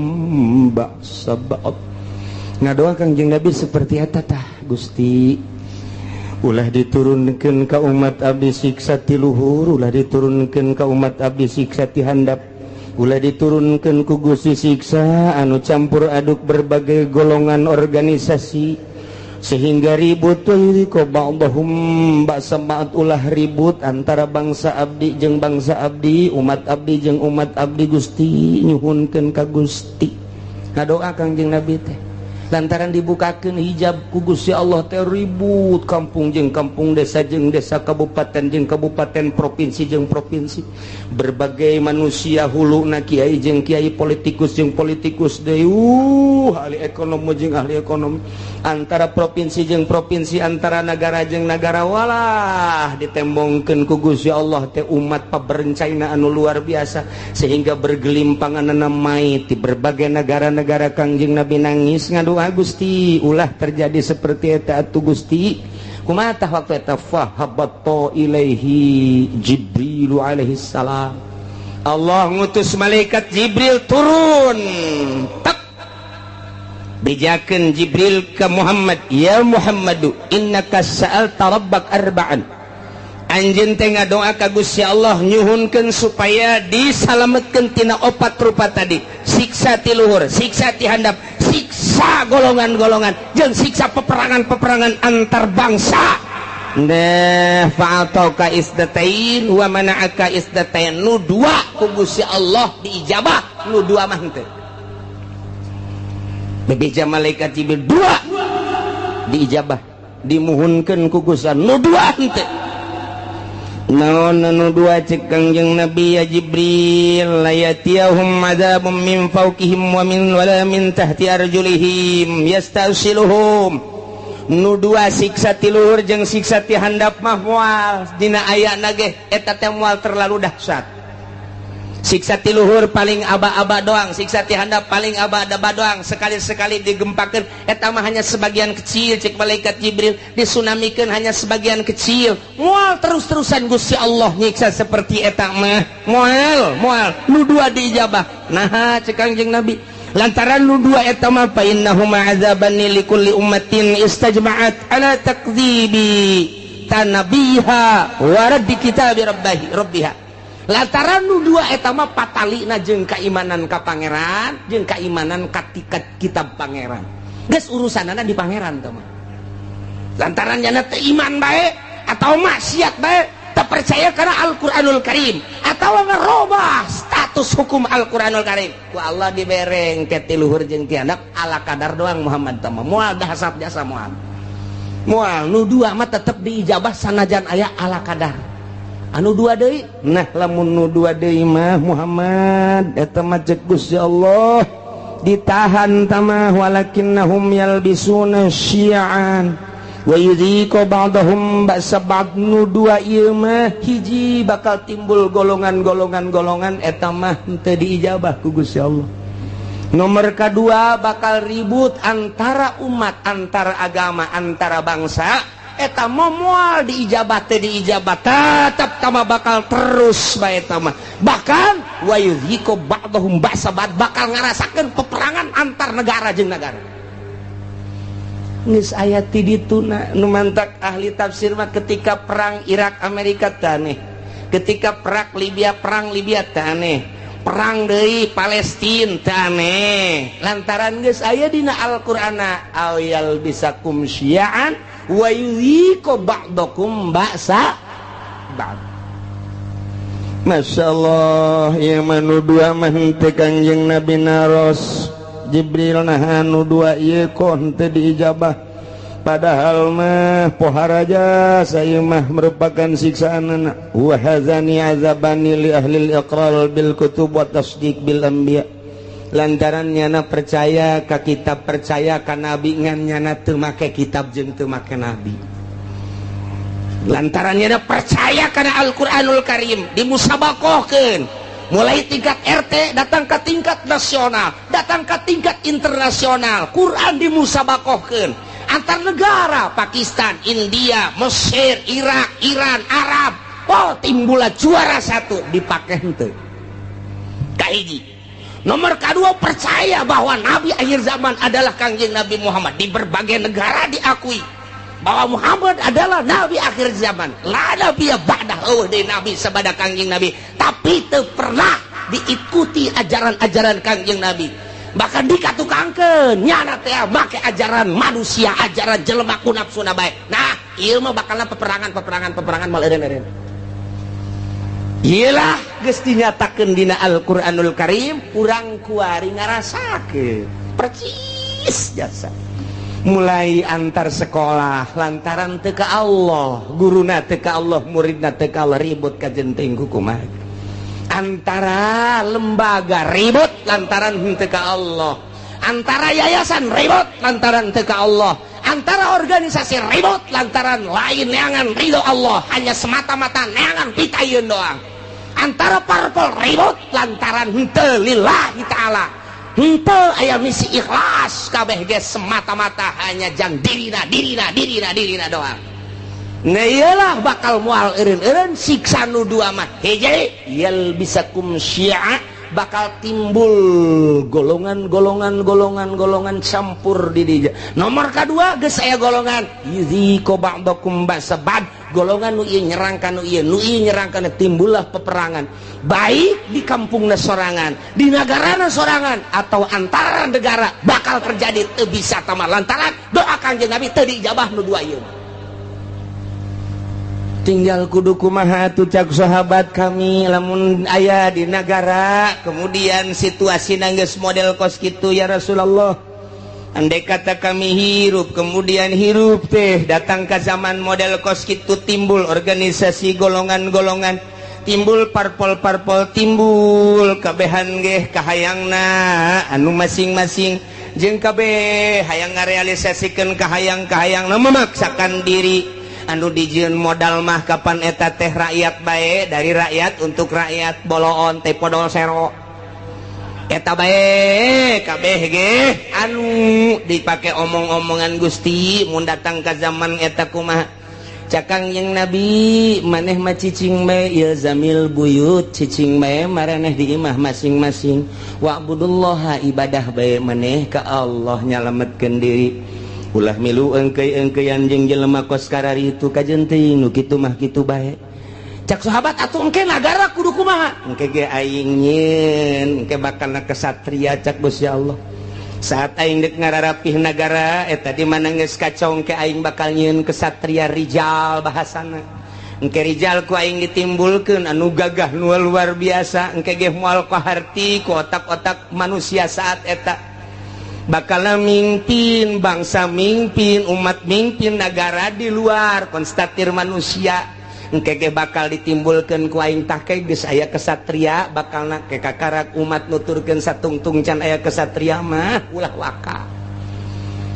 ba'sa ba'd. Ngadoa Kangjeng Nabi seperti eta tah Gusti. Ulah diturunkeun ka umat abdi siksa ti luhur, ulah diturunkeun ka umat abdi siksa ti handap, ulah diturunkeun ku Gusti siksa anu campur aduk berbagai golongan organisasi sehingga ribut ko ba'dahum ba'sa ba'd, ulah ribut antara bangsa abdi jeung bangsa abdi, umat abdi jeung umat abdi Gusti nyuhunkeun ka Gusti. Ngadoa Kangjeng Nabi teh lantaran dibukakeun hijab ku Gusti Allah teh ribut kampung jeung kampung, desa jeung desa, kabupaten jeung kabupaten, provinsi jeung provinsi, berbagai manusia huluna kiai jeung kiai, politikus jeung politikus deui, ahli ekonomi jeung ahli ekonomi, antara provinsi jeung provinsi, antara negara jeung negara, walah ditembongkeun ku Gusti Allah teh umat paberencana anu luar biasa sehingga bergelimpangan mai ti berbagai negara-negara. Kangjeng Nabi nangis ngadoa Gusti ulah terjadi seperti eta atuh Gusti. Kumaha tah waktu eta fahabatta ilaihi Jibril alaihi salam. Allah ngutus malaikat Jibril turun. Tak bijakeun Jibril ke Muhammad, ya Muhammadu innaka sa'alta rabbak arba'an. Anjeun teh ngadoa ka Gusti Allah nyuhunkeun supaya disalametkeun tina opat rupa tadi, siksa ti luhur, siksa ti handap, siksa golongan-golongan jeung siksa peperangan-peperangan antar bangsa. Nah fa'atauka isdatain wa mana'aka isdatain. Nu dua ku Gusti Allah diijabah, nu dua mah henteu. Bebeja malaikat Jibril dua diijabah, dimuhunkeun ku Gusti Allah, nu dua henteu. Naon anu dua cek Kangjeng Nabi ya Jibril, layatiyahum adzabum min fawqihim wa min wala min tahti arjulihim yastasiluhum. Nu dua siksa ti luhur jeung siksa ti handap mah moal dina ayana ge eta teh moal terlalu dahsyat. Siksa ti luhur paling aba-aba doang, siksa ti handap paling aba-aba doang, sekali-sekali digempakeun eta mah hanya sebagian kecil cek malaikat Jibril, disunamikeun hanya sebagian kecil. Moal terus-terusan Gusti Allah nyiksa seperti eta mah moal nu dua diijabah. Nah cek Kangjeng Nabi lantaran nu dua eta mah fa innahuma azaban likulli ummatin istajma'at ala takdzibi tanabiha wa raddi kitabi rabbiha. Lantaran nu dua eta mah patalina jeung kaimanan ka pangeran jeung kaimanan ka kitab pangeran. Geus urusanana di pangeran teh mah. Lantaran nya teh iman bae atau maksiat bae, teu percaya kana Al-Qur'anul Karim atawa ngarobah status hukum Al-Qur'anul Karim. Ku Allah dibereng ke ti luhur jeung ti handap ala kadar doang Muhammad teh mah. Moal dahsyat jasa moal. Moal nu dua mah tetep diijabah sanajan aya ala kadar. Anu dua deui, nah lamun nu dua deui mah Muhammad eta mah cek Gusti Allah ditahan tamah walakinnahum yalbisuna syi'an wa yudhiqu ba'dahum ba'sa ba'd. Nu dua ieu mah hiji bakal timbul golongan-golongan eta mah teu diijabah ku Gusti Allah. Nomor kedua bakal ribut antara umat, antara agama, antara bangsa. Eta moal diijabah teh diijabah tetap tama bakal terus bae eta mah. Bahkan wa yudhiqu ba'dahum ba'sa ba'd, bakal ngarasakeun peperangan antar negara jeung negara. Geus aya ti ditu nu mantak ahli tafsir mah ketika perang Irak Amerika taneh, ketika perang Libya taneh, perang dari Palestina taneh lantaran geus aya dina Al-Qur'ana ayal bisakum syi'an wa yuhiqu ba'dakum ba'sa ba'd. Masya Allah ya manu dua mahente kanjeng Nabi naros Jibril nah anu dua ieu kon teu diijabah padahal mah poharaja saya mah merupakan siksaan wa hazani azabani li ahli al-iqrar bil kutub wa tasdiq bil anbiya lantaran nyana percaya ka kitab percaya ka nabi ngan nyana teu make kitab jeung teu make nabi lantaran nyana percaya kana Al-Qur'anul Karim dimusabakohkeun mulai tingkat RT datang ke tingkat nasional datang ke tingkat internasional Quran dimusabakohkeun antar negara Pakistan, India, Mesir, Irak, Iran, Arab. Oh, timbullah juara satu dipakai henteu. Kahiji. Nomor kedua percaya bahwa Nabi akhir zaman adalah Kangjeng Nabi Muhammad. Di berbagai negara diakui bahwa Muhammad adalah Nabi akhir zaman. La nabiyya ba'dahu dari Nabi sabada Kangjeng Nabi. Tapi teu pernah diikuti ajaran-ajaran Kangjeng Nabi. Bahkan dikatukangkeun nyana teh make ajaran manusia ajaran jelema ku nafsuna bae. Nah ieu mah bakalna peperangan mal eureun-eureun. Iyalah geus dinyatakeun dina Al-Qur'anul Karim urang kuari ngarasakeun percis jasa mulai antar sekolah lantaran teu ka Allah guruna teu ka Allah muridna teu ka Allah ribut ka jenting kumaha antara lembaga ribut lantaran henteu ka Allah antara yayasan ribut lantaran henteu ka Allah antara organisasi ribut lantaran lain neangan ridho Allah hanya semata-mata neangan pitayeun doang antara parpol ribut lantaran henteu lillahi ta'ala henteu aya misi ikhlas kabeh ge semata-mata hanya jang dirina doang. Nah iyalah bakal mual eureun-eureun siksa nu dua mah hiji yal bisakum syi'a bakal timbul golongan campur di dieu. Nomor kedua geus aya golongan yuziqu ba'dakum ba'sabad golongan nu ieu nyerang ka nu ieu nyerang kana timbullah peperangan baik di kampungna sorangan di nagarana sorangan atau antara negara bakal terjadi teu bisa tamah lantaran doa Kanjeng Nabi teu diijabah nu dua ieu. Tinggal kudu kumaha tuh cak sahabat kami lamun aya di negara kemudian situasi nanggeus model kos kitu ya Rasulullah andai kata kami hirup kemudian hirup teh datang ke zaman model kos kitu timbul organisasi golongan-golongan timbul parpol-parpol timbul kabehan ge kahayangna anu masing-masing jeung kabeh hayang ngarealisasikeun kahayang-kahayangna memaksakan diri anu dijieun modal mah kapan eta teh rakyat bae dari rakyat untuk rakyat boloon teh podol sero eta bae kabeh ge anu dipake omong-omongan Gusti mun datang ka zaman eta kumaha cakang yang Nabi maneh mah cicing bae ieu zamil buyut cicing bae maraneh di imah masing-masing wa'budullaha ibadah bae maneh ka Allah nyalametkeun diri ulah milu engkeuy-engkeuyan jeung jelema kos karari itu kajenting nu kitu mah kitu bae cak sahabat atuh engke nagara kudu kumaha engke ge aing nyieun engke bakalna kesatria cak Gusti Allah saat aing deuk ngararapih nagara eta di mana geus kacau engke aing bakal nyieun kesatria rijal bahasana engke rijal ku aing ditimbulkeun anu gagah nu luar biasa engke ge moal kaharti ku otak-otak manusia saat eta bakal mimpin bangsa mimpin umat mimpin negara di luar konstatir manusia engke ge bakal ditimbulkeun ku aing tah ke geus aya kesatria bakalna ke kakarak umat nuturkeun satungtung can aya kesatria mah ulah waka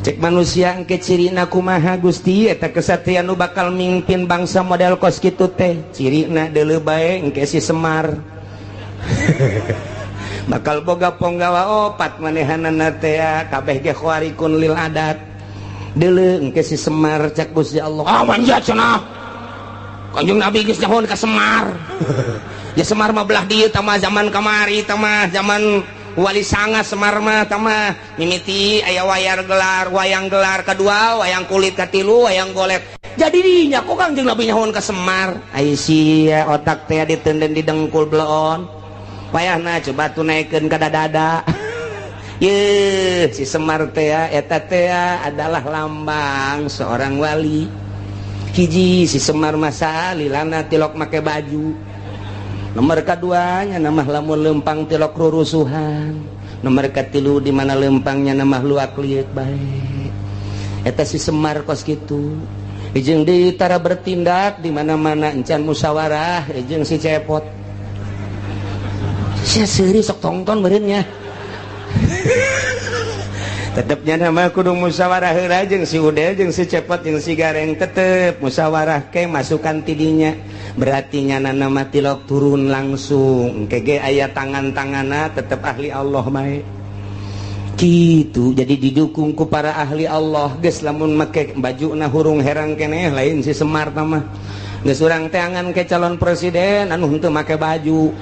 cek manusia engke cirina kumaha Gusti eta kesatria nu bakal mimpin bangsa model kos kitu teh cirina deuleu bae engke si Semar bakal boga ponggawa opat manehanana teh kabeh ge khawarikun lil adat deuleu engke si Semar cak Gusti Allah manja cenah Kanjeng Nabi geus nyahon ka Semar ya Semar mah belah dieu tah zaman kamari tah zaman Wali Sanga Semar mah tah mimiti aya wayang gelar kedua wayang kulit katilu wayang golek jadi dinya kok Kanjeng Nabi nyahon ka Semar ai sia otak teh diteunden di dengkul bleon payahna coba tunaikan kada dada. Ye si Semar teh eta teh adalah lambang seorang wali. Hiji si Semar masa lilana tilok make baju. Nomor kaduanya nama lamun lempang tilok rurusuhan. Nomor katilu di mana lempangnya nama luak liat baik. Eta si Semar kos kitu. Jeung di tara bertindak di mana-mana encan musyawarah jeung si Cepot. Sia seuri sok tongton beureunnya. Tetepnya nama kudu musyawarah heula jeung si Udel jeung si Cepot jeung si Gareng tetep musyawarah ke masukan tidinya. Berarti nyana nama tilok turun langsung kege aya tangan-tanganna tetep ahli Allah bae. Gitu jadi didukung ku para ahli Allah geus lamun make bajuna hurung herang keneh lain si Semar mah geus urang teh angan ke calon presiden anu henteu make baju.